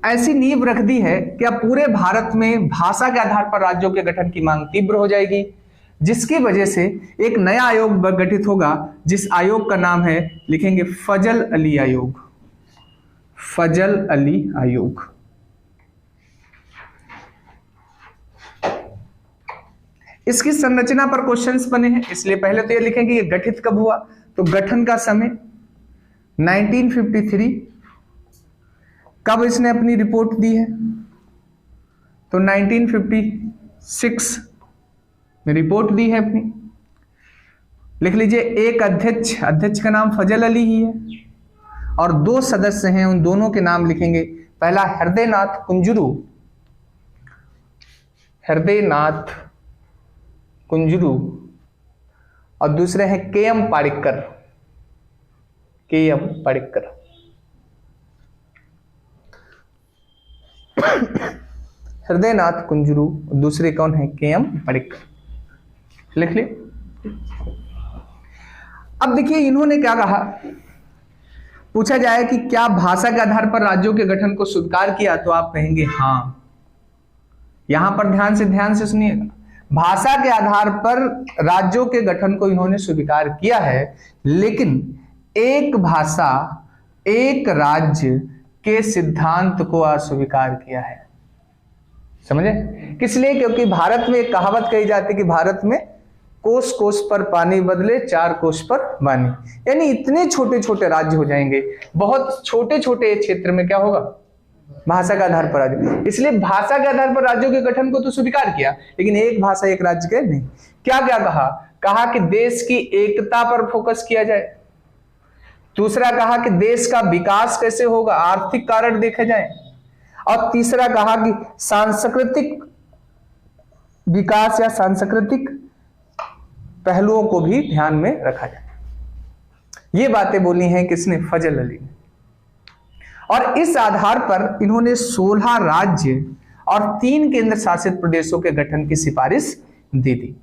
ऐसी नींव रख दी है कि अब पूरे भारत में भाषा के आधार पर राज्यों के गठन की मांग तीव्र हो जाएगी, जिसकी वजह से एक नया आयोग गठित होगा, जिस आयोग का नाम है, लिखेंगे फजल अली आयोग। फजल अली आयोग। इसकी संरचना पर क्वेश्चंस बने हैं, इसलिए पहले तो ये लिखेंगे ये गठित कब हुआ, तो गठन का समय 1953। कब इसने अपनी रिपोर्ट दी है, तो 1956 में रिपोर्ट दी है अपनी। लिख लीजिए एक अध्यक्ष, अध्यक्ष का नाम फजल अली ही है, और 2 सदस्य हैं, उन दोनों के नाम लिखेंगे, पहला हृदयनाथ कुंजरू, हृदयनाथ कुंजरू, और दूसरे हैं के.एम. पारिक्कर, के.एम. पारिक्कर। हृदयनाथ कुंजरू, दूसरे कौन है, के.एम. पारिक्कर। लिख लिया। अब देखिए इन्होंने क्या कहा, पूछा जाए कि क्या भाषा के आधार पर राज्यों के गठन को स्वीकार किया, तो आप कहेंगे हां। यहां पर ध्यान से सुनिएगा, भाषा के आधार पर राज्यों के गठन को इन्होंने स्वीकार किया है, लेकिन एक भाषा एक राज्य के सिद्धांत को अस्वीकार किया है। समझे? किस लिए? क्योंकि भारत में एक कहावत कही जाती है कि भारत में कोस कोस पर पानी बदले 4 कोस पर वानी, यानी इतने छोटे छोटे राज्य हो जाएंगे, बहुत छोटे छोटे क्षेत्र में क्या होगा, भाषा के आधार पर राज्य। इसलिए भाषा के आधार पर राज्यों के गठन को तो स्वीकार किया, लेकिन एक भाषा एक राज्य के नहीं। क्या क्या कहा कि देश की एकता पर फोकस किया जाए। दूसरा कहा कि देश का विकास कैसे होगा, आर्थिक कारण देखे जाए। और तीसरा कहा कि सांस्कृतिक विकास या सांस्कृतिक पहलुओं को भी ध्यान में रखा जाए। ये बातें बोली हैं किसने, फजल अली ने। और इस आधार पर इन्होंने 16 राज्य और 3 केंद्र शासित प्रदेशों के गठन की सिफारिश दे दी।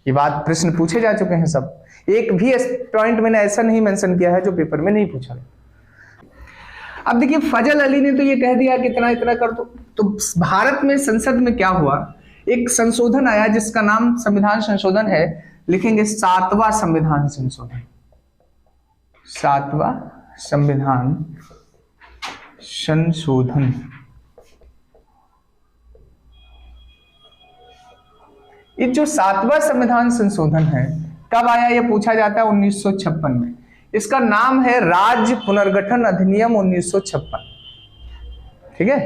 ये बात प्रश्न पूछे जा चुके हैं सब, एक भी पॉइंट मैंने ऐसा नहीं मेंशन किया है जो पेपर में नहीं पूछा गया। अब देखिए फजल अली ने तो ये कह दिया कि इतना इतना कर दो, तो भारत में संसद में क्या हुआ, एक संशोधन आया जिसका नाम संविधान संशोधन है, लिखेंगे 7वां संविधान संशोधन। 7वां संविधान संशोधन। ये जो 7वां संविधान संशोधन है कब आया, ये पूछा जाता है 1956 में। इसका नाम है राज्य पुनर्गठन अधिनियम 1956। ठीक है,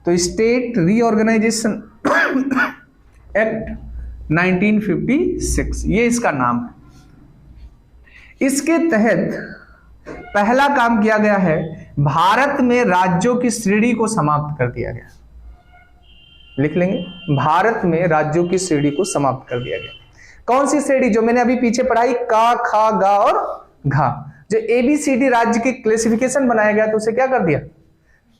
तो स्टेट रीऑर्गेनाइजेशन एक्ट 1956, ये इसका नाम है। इसके तहत पहला काम किया गया है, भारत में राज्यों की श्रेणी को समाप्त कर दिया गया। लिख लेंगे, भारत में राज्यों की श्रेणी को समाप्त कर दिया गया। कौन सी श्रेणी, जो मैंने अभी पीछे पढ़ाई, का, खा, गा और घा, जो ABCD राज्य की क्लासिफिकेशन बनाया गया तो उसे क्या कर दिया,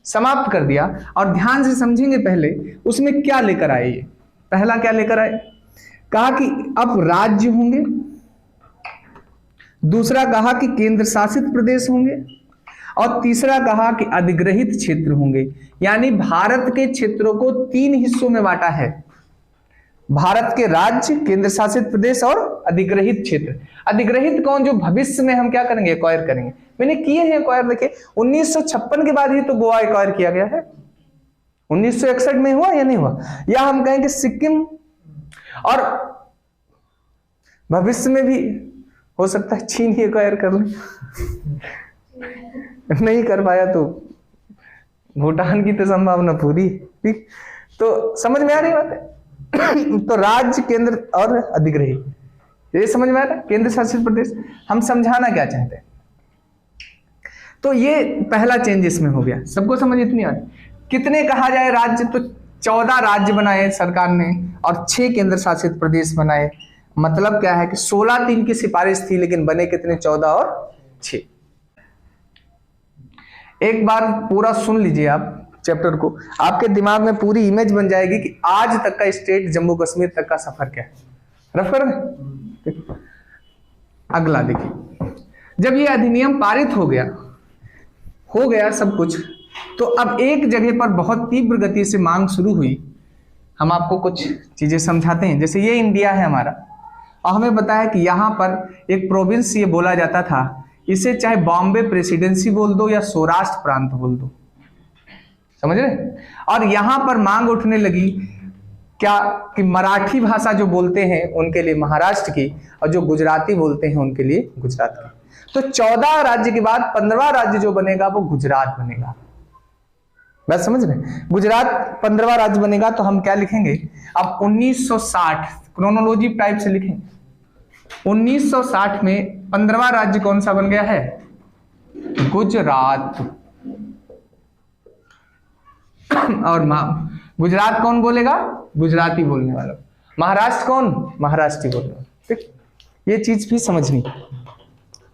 समाप्त कर दिया। और ध्यान से समझेंगे पहले उसमें क्या लेकर आए। ये पहला क्या लेकर आए, कहा कि अब राज्य होंगे, दूसरा कहा कि केंद्र शासित प्रदेश होंगे, और तीसरा कहा कि अधिग्रहित क्षेत्र होंगे। यानी भारत के क्षेत्रों को 3 हिस्सों में बांटा है, भारत के राज्य, केंद्र शासित प्रदेश और अधिग्रहित क्षेत्र। अधिग्रहित कौन, जो भविष्य में हम क्या करेंगे, एक्वायर करेंगे। मैंने किए हैं एक्वायर, देखिए 1956 के बाद ही तो गोवा एक्वायर किया गया है, 1961 में हुआ या नहीं हुआ। या हम कहेंगे सिक्किम, और भविष्य में भी हो सकता है चीन ही एक्वायर कर ले। नहीं कर पाया तो भूटान की तो संभावना पूरी। ठीक, तो समझ में आ रही बात है। तो राज्य, केंद्र और अधिग्रहित, ये समझ में आ रहा है, केंद्र शासित प्रदेश। हम समझाना क्या चाहते हैं, तो ये पहला चेंज इसमें हो गया। सबको समझ इतनी आ रही। कितने कहा जाए राज्य, तो 14 राज्य बनाए सरकार ने और 6 केंद्र शासित प्रदेश बनाए। मतलब क्या है कि 16 3 की सिफारिश थी, लेकिन बने कितने, 14 और 6। एक बार पूरा सुन लीजिए आप चैप्टर को, आपके दिमाग में पूरी इमेज बन जाएगी कि आज तक का स्टेट जम्मू कश्मीर तक का सफर क्या है। रफ कर दें। अगला देखिए, जब ये अधिनियम पारित हो गया सब कुछ, तो अब एक जगह पर बहुत तीव्र गति से मांग शुरू हुई। हम आपको कुछ चीजें समझाते हैं। जैसे ये इंडिया है हमारा, और हमें बताया कि यहाँ पर एक प्रोविंस ये बोला जाता था, इसे चाहे बॉम्बे प्रेसिडेंसी बोल दो या सौराष्ट्र प्रांत बोल दो, समझ रहे। और यहाँ पर मांग उठने लगी क्या कि मराठी भाषा जो बोलते हैं उनके लिए महाराष्ट्र की, और जो गुजराती बोलते हैं उनके लिए गुजरात की। तो 14 राज्य के बाद 15वां राज्य जो बनेगा वो गुजरात बनेगा। बात समझ रहे, गुजरात 15वां राज्य बनेगा। तो हम क्या लिखेंगे अब 1960 क्रोनोलॉजी टाइप से लिखेंगे। 1960 में 15वां राज्य कौन सा बन गया है? गुजरात। और गुजरात कौन बोलेगा? गुजराती बोलने वाला। महाराष्ट्र कौन? महाराष्ट्री बोलने वाला। ठीक, ये चीज भी समझनी।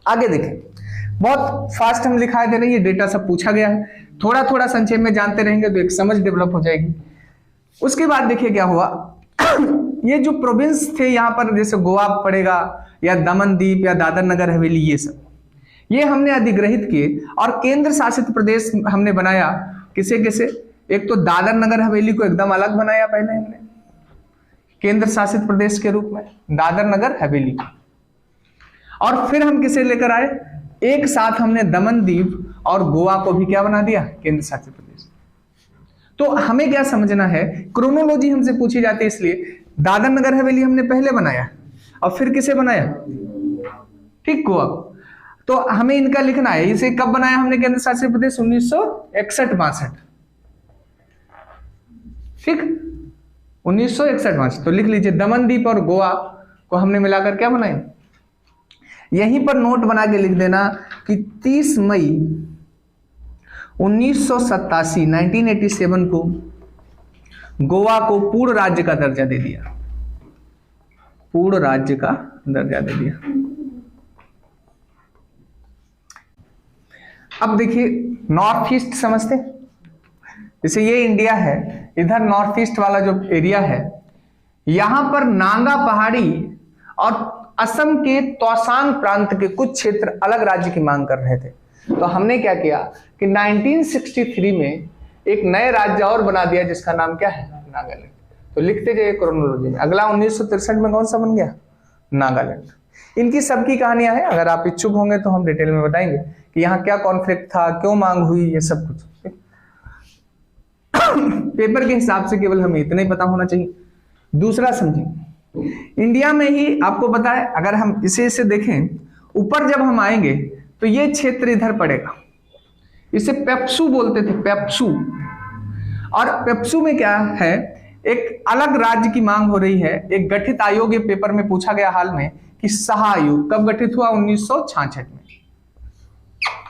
आगे देखें, बहुत फास्ट हम लिखा दे रहे हैं, ये डेटा सब पूछा गया है, थोड़ा थोड़ा संक्षेप में जानते रहेंगे तो एक समझ डेवलप हो जाएगी। उसके बाद देखिए क्या हुआ। ये जो प्रोविंस थे यहाँ पर, जैसे गोवा पड़ेगा या दमन दीप या दादर नगर हवेली, ये सब ये हमने अधिग्रहित किए और केंद्र शासित प्रदेश हमने बनाया। किसे किसे? एक तो दादर नगर हवेली को एकदम अलग बनाया पहले हमने केंद्र शासित प्रदेश के रूप में, दादर नगर हवेली। और फिर हम किसे लेकर आए? एक साथ हमने दमन दीप और गोवा को भी क्या बना दिया? केंद्र शासित प्रदेश। तो हमें क्या समझना है, क्रोनोलॉजी हमसे पूछी जाती है, इसलिए दादर नगर हवेली हमने पहले बनाया और फिर किसे बनाया? ठीक, गोवा। तो हमें इनका लिखना है, इसे कब बनाया हमने केंद्र शासित प्रदेश? 1961-62। ठीक, 1961-62। तो लिख लीजिए, दमन दीप और गोवा को हमने मिलाकर क्या बनाया? यहीं पर नोट बना के लिख देना कि 30 मई 1987 को गोवा को पूर्ण राज्य का दर्जा दे दिया। पूर्ण राज्य का दर्जा दे दिया। अब देखिए नॉर्थ ईस्ट समझते, जैसे ये इंडिया है, इधर नॉर्थ ईस्ट वाला जो एरिया है, यहां पर नागा पहाड़ी और असम के तौसांग प्रांत के कुछ क्षेत्र अलग राज्य की मांग कर रहे थे। तो हमने क्या किया कि 1963 में एक नए राज्य और बना दिया जिसका नाम क्या है? नागालैंड। तो लिखते जाइए क्रोनोलॉजी में। अगला 1963 में कौन सा बन गया? नागालैंड। इनकी सबकी कहानियां हैं, अगर आप इच्छुक होंगे तो हम डिटेल में बताएंगे कि यहाँ क्या कॉन्फ्लिक्ट था, क्यों मांग हुई, ये सब कुछ। पेपर के हिसाब से केवल हमें इतना ही पता होना चाहिए। दूसरा समझिए, इंडिया में ही आपको पता है, अगर हम इसे देखें, ऊपर जब हम आएंगे तो ये क्षेत्र इधर पड़ेगा, इसे पेप्सू बोलते थे, पेप्सू। और पेप्सू में क्या है? एक अलग राज्य की मांग हो रही है। एक गठित आयोग, ये पेपर में पूछा गया हाल में कि शाह आयोग कब गठित हुआ? 1966 में।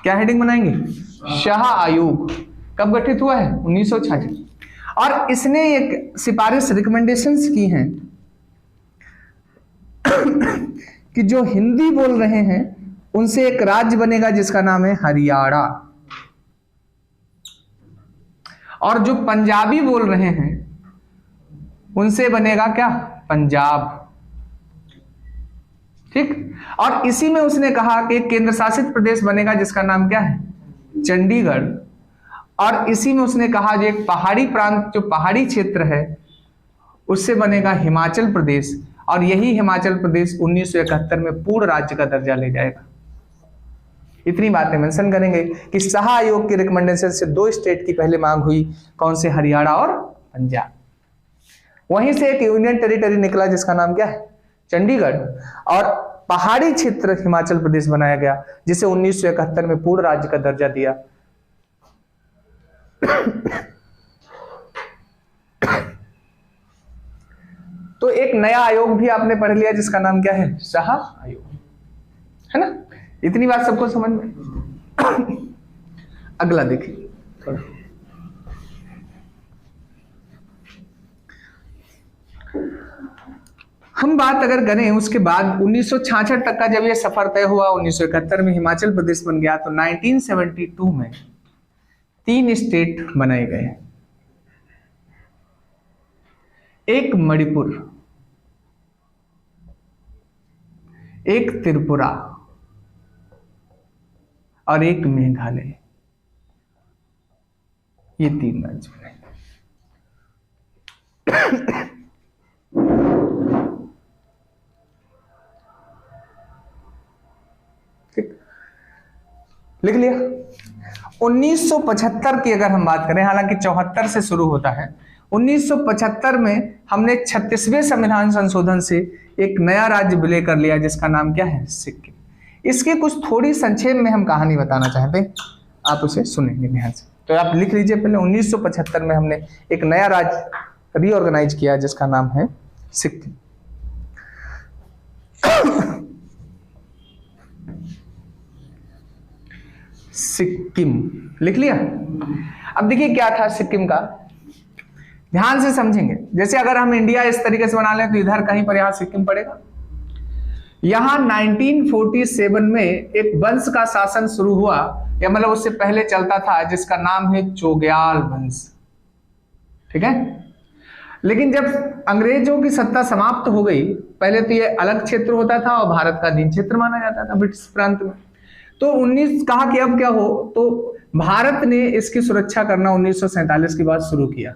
क्या हेडिंग बनाएंगे? शाह आयोग कब गठित हुआ है? 1966। और इसने एक सिफारिश रिकमेंडेशंस की हैं कि जो हिंदी बोल रहे हैं उनसे एक राज्य बनेगा जिसका नाम है हरियाणा, और जो पंजाबी बोल रहे हैं उनसे बनेगा क्या? पंजाब। ठीक, और इसी में उसने कहा कि केंद्र शासित प्रदेश बनेगा जिसका नाम क्या है? चंडीगढ़। और इसी में उसने कहा जो एक पहाड़ी प्रांत, जो पहाड़ी क्षेत्र है, उससे बनेगा हिमाचल प्रदेश। और यही हिमाचल प्रदेश 1971 में पूर्ण राज्य का दर्जा ले जाएगा। इतनी बातें मेंशन करेंगे कि शाह आयोग के रिकमेंडेशन से 2 स्टेट की पहले मांग हुई, कौन से? हरियाणा और पंजाब। वहीं से एक यूनियन टेरिटरी निकला जिसका नाम क्या है? चंडीगढ़। और पहाड़ी क्षेत्र हिमाचल प्रदेश बनाया गया, जिसे 1971 में पूर्ण राज्य का दर्जा दिया। तो एक नया आयोग भी आपने पढ़ लिया जिसका नाम क्या है? शाह आयोग, है ना? इतनी बात सबको समझ में। अगला देखिए, हम बात अगर करें उसके बाद 1966 तक का, जब ये सफर तय हुआ, 1971 में हिमाचल प्रदेश बन गया, तो 1972 में 3 स्टेट बनाए गए। एक मणिपुर, एक त्रिपुरा और एक मेघालय। ये 3 राज्य बने। ठीक, लिख लिया। 1975 की अगर हम बात करें, हालांकि 74 से शुरू होता है, 1975 में हमने 36वें संविधान संशोधन से एक नया राज्य विलय कर लिया जिसका नाम क्या है, सिक्किम। इसकी कुछ थोड़ी संक्षेप में हम कहानी बताना चाहते हैं, आप उसे सुनेंगे ध्यान से। तो आप लिख लीजिए पहले, 1975 में हमने एक नया राज्य रीऑर्गेनाइज किया जिसका नाम है सिक्किम। सिक्किम लिख लिया। अब देखिए क्या था सिक्किम का, ध्यान से समझेंगे। जैसे अगर हम इंडिया इस तरीके से बना लें तो इधर कहीं पर यहां सिक्किम पड़ेगा। यहां 1947 में एक वंश का शासन शुरू हुआ, या मतलब उससे पहले चलता था, जिसका नाम है चोग्याल वंश। ठीक है, लेकिन जब अंग्रेजों की सत्ता समाप्त हो गई, पहले तो ये अलग क्षेत्र होता था और भारत का अधीन क्षेत्र माना जाता था ब्रिटिश प्रांत में। तो 19 कहा कि अब क्या हो, तो भारत ने इसकी सुरक्षा करना 1947 के बाद शुरू किया।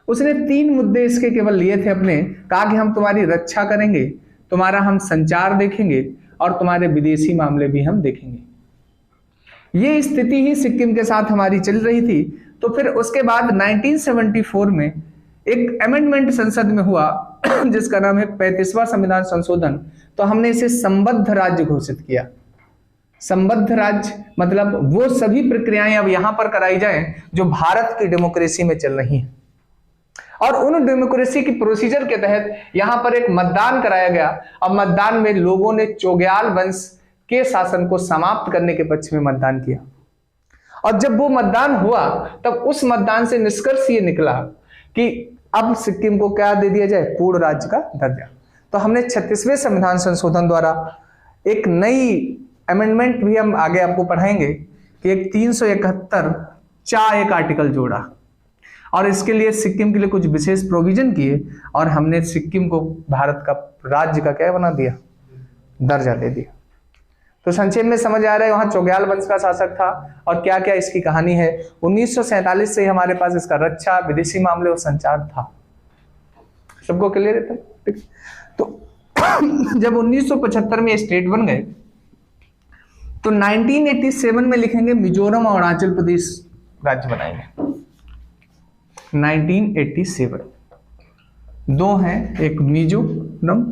उसने 3 मुद्दे इसके केवल लिए थे अपने, कहा कि हम तुम्हारी रक्षा करेंगे, तुम्हारा हम संचार देखेंगे और तुम्हारे विदेशी मामले भी हम देखेंगे। ये स्थिति ही सिक्किम के साथ हमारी चल रही थी। तो फिर उसके बाद 1974 में एक अमेंडमेंट संसद में हुआ जिसका नाम है 35वां संविधान संशोधन। तो हमने इसे संबद्ध राज्य घोषित किया। संबद्ध राज्य मतलब वो सभी प्रक्रियाएं अब यहां पर कराई जाएं जो भारत की डेमोक्रेसी में चल रही हैं, और उन डेमोक्रेसी की प्रोसीजर के तहत यहां पर एक मतदान कराया गया। और मतदान में लोगों ने चोग्याल वंश के शासन को समाप्त करने के पक्ष में मतदान किया। और जब वो मतदान हुआ तब उस मतदान से निष्कर्ष ये निकला कि अब सिक्किम को क्या दे दिया जाए, पूर्ण राज्य का दर्जा। तो हमने 36वें संविधान संशोधन द्वारा एक नई अमेंडमेंट भी हम आगे आपको पढ़ाएंगे कि एक 371 एक आर्टिकल जोड़ा, और इसके लिए सिक्किम के लिए कुछ विशेष प्रोविजन किए, और हमने सिक्किम को भारत का राज्य का क्या बना दिया, दर्जा दे दिया। तो संक्षेप में समझ आ रहा है वहां चोग्याल वंश का शासक था और क्या क्या इसकी कहानी है। 1947 से ही हमारे पास इसका रक्षा, विदेशी मामले और संचार था। सबको क्लियर है? ठीक। तो जब 1975 में स्टेट बन गए तो 1987 में लिखेंगे मिजोरम और अरुणाचल प्रदेश राज्य बनाएंगे। 1987 दो हैं, एक मिजोरम,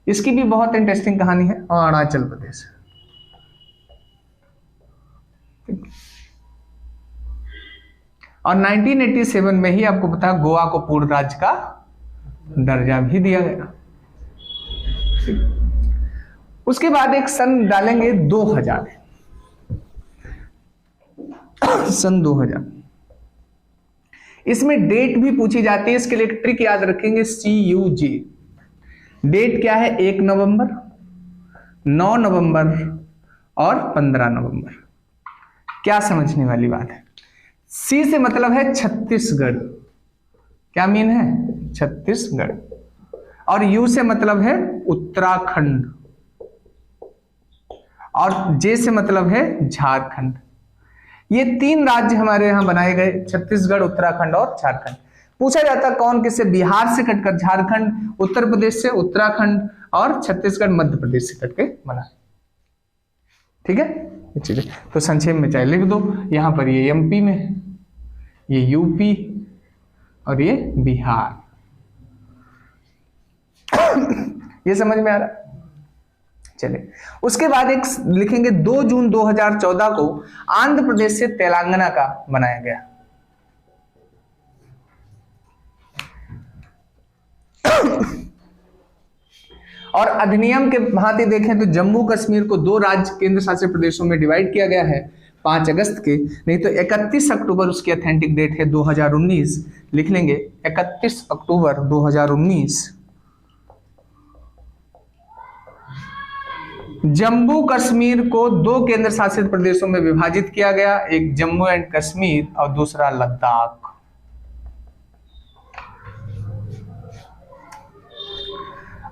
इसकी भी बहुत इंटरेस्टिंग कहानी है, और अरुणाचल प्रदेश। और 1987 में ही आपको पता है गोवा को पूर्ण राज्य का दर्जा भी दिया गया। उसके बाद एक सन डालेंगे 2000, सन 2000। इसमें डेट भी पूछी जाती है, इसके लिए एक ट्रिक याद रखेंगे, CUJ। डेट क्या है, 1 नवंबर, 9 नवंबर और 15 नवंबर। क्या समझने वाली बात है। C से मतलब है छत्तीसगढ़, क्या मीन है, छत्तीसगढ़। और U से मतलब है उत्तराखंड, और J से मतलब है झारखंड। ये 3 राज्य हमारे यहां बनाए गए, छत्तीसगढ़, उत्तराखंड और झारखंड। पूछा जाता कौन किससे, बिहार से कटकर झारखंड, उत्तर प्रदेश से उत्तराखंड और छत्तीसगढ़ मध्य प्रदेश से कटके बना। ठीक है, चलिए तो संक्षेप में चाहे लिख दो, यहां पर ये MP में है, ये UP और ये बिहार। ये समझ में आ रहा है? चलिए उसके बाद एक लिखेंगे 2 जून 2014 को आंध्र प्रदेश से तेलंगाना का बनाया गया। और अधिनियम के भांति देखें तो जम्मू कश्मीर को 2 राज्य केंद्र शासित प्रदेशों में डिवाइड किया गया है 5 अगस्त के, नहीं तो 31 अक्टूबर उसकी ऑथेंटिक डेट है 2019। लिख लेंगे 31 अक्टूबर 2019 जम्मू कश्मीर को 2 केंद्र शासित प्रदेशों में विभाजित किया गया, एक जम्मू एंड कश्मीर और दूसरा लद्दाख।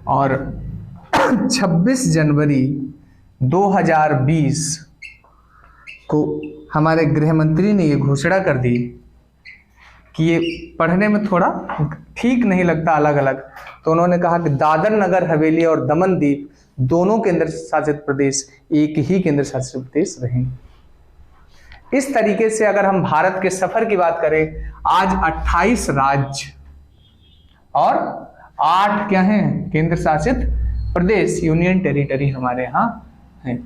और 26 जनवरी 2020 को हमारे गृह मंत्री ने ये घोषणा कर दी कि ये पढ़ने में थोड़ा ठीक नहीं लगता अलग अलग, तो उन्होंने कहा कि दादर नगर हवेली और दमन दीप दोनों केंद्र शासित प्रदेश एक ही केंद्र शासित प्रदेश रहेंगे। इस तरीके से अगर हम भारत के सफर की बात करें, आज 28 राज्य और 8 क्या हैं केंद्र शासित प्रदेश, यूनियन टेरिटरी हमारे यहाँ है।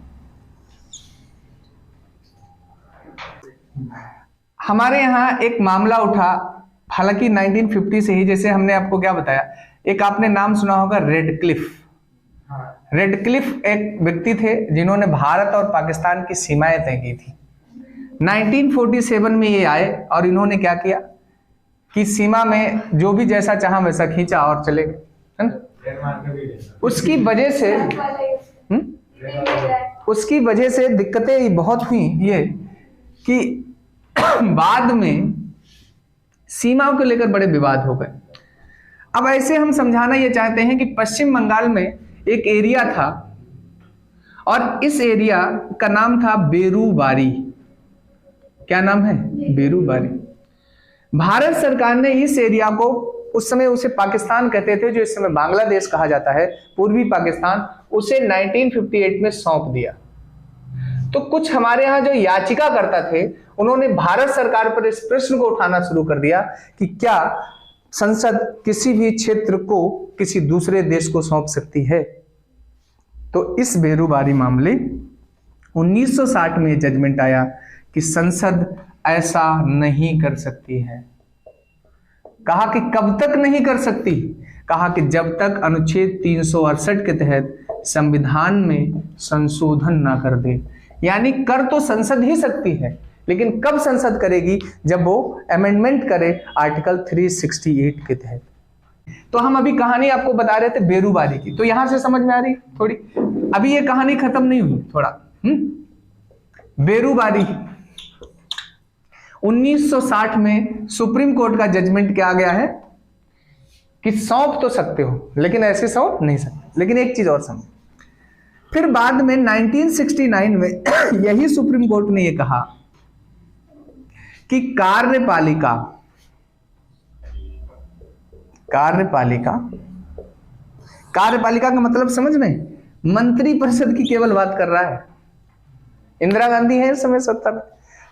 हमारे यहाँ एक मामला उठा, हालांकि 1950 से ही, जैसे हमने आपको क्या बताया, एक आपने नाम सुना होगा रेडक्लिफ। रेडक्लिफ एक व्यक्ति थे जिन्होंने भारत और पाकिस्तान की सीमाएं तय की थी। 1947 में ये आए और इन्होंने क्या किया कि सीमा में जो भी जैसा चाहा वैसा खींचा और चले गए, है ना। उसकी वजह से दिक्कतें बहुत हुई, ये कि बाद में सीमाओं को लेकर बड़े विवाद हो गए। अब ऐसे हम समझाना ये चाहते हैं कि पश्चिम बंगाल में एक एरिया था और इस एरिया का नाम था बेरूबारी। क्या नाम है? बेरूबारी। भारत सरकार ने इस एरिया को, उस समय उसे पाकिस्तान कहते थे, जो इस समय बांग्लादेश कहा जाता है, पूर्वी पाकिस्तान, उसे 1958 में सौंप दिया। तो कुछ हमारे यहाँ जो याचिका करता थे, उन्होंने भारत सरकार पर इस प्रश्न को उठाना शुरू कर दिया कि क्या संसद किसी भी क्षेत्र को किसी दूसरे देश को सौंप सकती है। तो इस बेरूबारी मामले 1960 में जजमेंट आया कि संसद ऐसा नहीं कर सकती है। कहा कि कब तक नहीं कर सकती? कहा कि जब तक अनुच्छेद 368 के तहत संविधान में संशोधन ना कर दे। यानी कर तो संसद ही सकती है, लेकिन कब संसद करेगी? जब वो अमेंडमेंट करे आर्टिकल 368 के तहत। तो हम अभी कहानी आपको बता रहे थे बेरूबारी की, तो यहां से समझ में आ रही थोड़ी, अभी ये कहानी खत्म नहीं हुई थोड़ा। बेरूबारी 1960 में सुप्रीम कोर्ट का जजमेंट क्या आ गया है कि सौंप तो सकते हो, लेकिन ऐसे सौंप नहीं सकते। लेकिन एक चीज और समझ, फिर बाद में 1969 में यही सुप्रीम कोर्ट ने यह कहा कि कार्यपालिका का मतलब समझ में, मंत्रिपरिषद की केवल बात कर रहा है। इंदिरा गांधी है इस समय सत्ता में।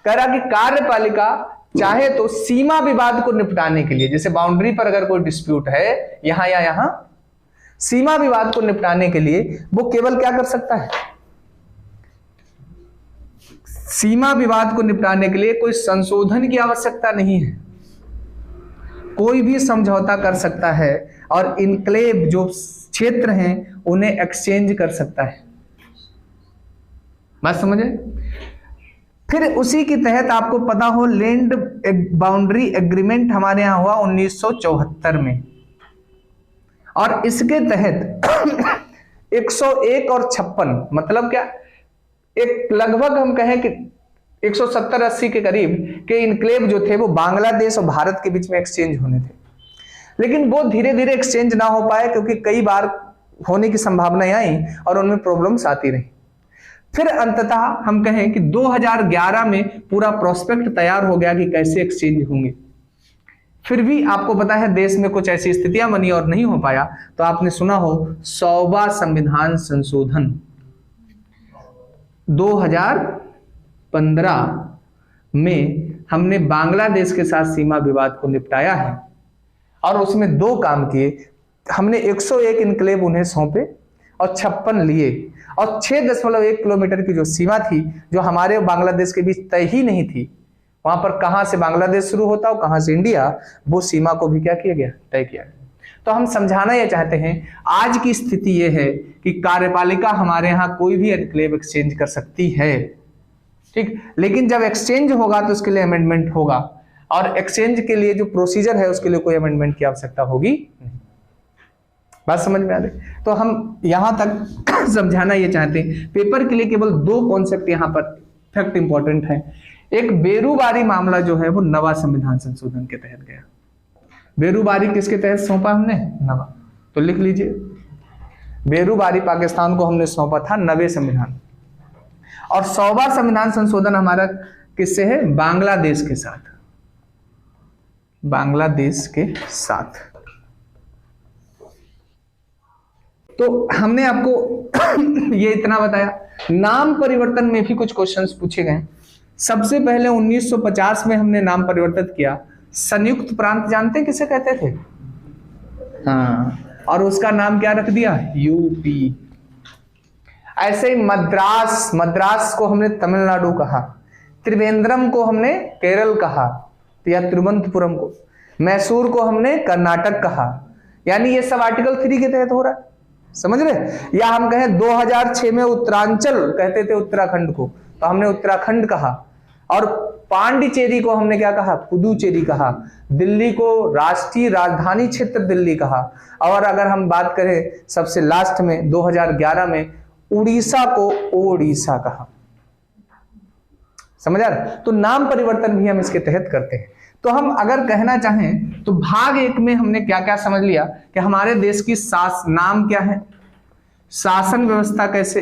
कह रहा कि कार्यपालिका चाहे तो सीमा विवाद को निपटाने के लिए, जैसे बाउंड्री पर अगर कोई डिस्प्यूट है यहां या यहां, सीमा विवाद को निपटाने के लिए वो केवल क्या कर सकता है? सीमा विवाद को निपटाने के लिए कोई संशोधन की आवश्यकता नहीं है, कोई भी समझौता कर सकता है और इनक्लेव जो क्षेत्र हैं उन्हें एक्सचेंज कर सकता है। बात समझे? फिर उसी के तहत आपको पता हो, लैंड बाउंड्री एग्रीमेंट हमारे यहां हुआ 1974 में, और इसके तहत 101 और 56, मतलब क्या, एक लगभग हम कहें कि 170-80 के करीब के इनक्लेव जो थे वो बांग्लादेश और भारत के बीच में एक्सचेंज होने थे। लेकिन वो धीरे धीरे एक्सचेंज ना हो पाए, क्योंकि कई बार होने की संभावनाएं आई और उनमें प्रॉब्लम्स आती रही। फिर अंततः हम कहें कि 2011 में पूरा प्रोस्पेक्ट तैयार हो गया कि कैसे एक्सचेंज होंगे। फिर भी आपको पता है देश में कुछ ऐसी स्थितियां बनी और नहीं हो पाया। तो आपने सुना हो 100वां संविधान संशोधन 2015 में हमने बांग्लादेश के साथ सीमा विवाद को निपटाया है, और उसमें 2 काम किए हमने। 101 इनक्लेव उन्हें सौंपे और 56 लिए, और 6.1 किलोमीटर की जो सीमा थी, जो हमारे और बांग्लादेश के बीच तय ही नहीं थी, वहां पर कहां से बांग्लादेश शुरू होता और कहां से इंडिया, वो सीमा को भी क्या किया गया? तय किया गया। तो हम समझाना ये चाहते हैं, आज की स्थिति ये है कि कार्यपालिका हमारे यहाँ कोई भी एनक्लेव एक्सचेंज कर सकती है, ठीक। लेकिन जब एक्सचेंज होगा तो उसके लिए अमेंडमेंट होगा, और एक्सचेंज के लिए जो प्रोसीजर है उसके लिए कोई अमेंडमेंट की आवश्यकता होगी नहीं। बात समझ में आ रही? तो हम यहां तक समझाना ये चाहते हैं। पेपर के लिए केवल 2 कॉन्सेप्ट यहां पर फैक्ट इंपॉर्टेंट है। एक, बेरूबारी मामला जो है वो नवा संविधान संशोधन के तहत गया। बेरूबारी किसके तहत सौंपा हमने? नवा। तो लिख लीजिए, बेरूबारी पाकिस्तान को हमने सौंपा था नवे संविधान, और 100वां संविधान संशोधन हमारा किससे है? बांग्लादेश के साथ, बांग्लादेश के साथ। तो हमने आपको ये इतना बताया। नाम परिवर्तन में भी कुछ क्वेश्चंस पूछे गए। सबसे पहले 1950 में हमने नाम परिवर्तित किया। संयुक्त प्रांत जानते हैं किसे कहते थे? हाँ, और उसका नाम क्या रख दिया? यूपी। ऐसे ही मद्रास, मद्रास को हमने तमिलनाडु कहा, त्रिवेंद्रम को हमने केरल कहा या तिरुवनंतपुरम को, मैसूर को हमने कर्नाटक कहा। यानी ये सब आर्टिकल 3 के तहत हो रहा है, समझ रहे? या हम कहें 2006 में उत्तरांचल कहते थे उत्तराखंड को, तो हमने उत्तराखंड कहा। और पांडिचेरी को हमने क्या कहा? पुदुचेरी कहा। दिल्ली को राष्ट्रीय राजधानी क्षेत्र दिल्ली कहा। और अगर हम बात करें सबसे लास्ट में 2011 में उड़ीसा को ओडिशा कहा। समझ आ रहा? तो नाम परिवर्तन भी हम इसके तहत करते हैं। तो हम अगर कहना चाहें तो भाग 1 में हमने क्या क्या समझ लिया कि हमारे देश की नाम क्या है, शासन व्यवस्था कैसे,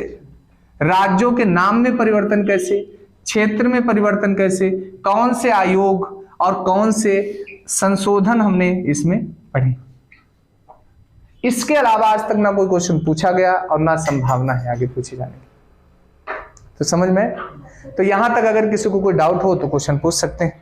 राज्यों के नाम में परिवर्तन कैसे, क्षेत्र में परिवर्तन कैसे, कौन से आयोग और कौन से संशोधन हमने इसमें पढ़े। इसके अलावा आज तक ना कोई क्वेश्चन पूछा गया और ना संभावना है आगे पूछे जाने की। तो समझ में? तो यहां तक अगर किसी को कोई डाउट हो तो क्वेश्चन पूछ सकते हैं।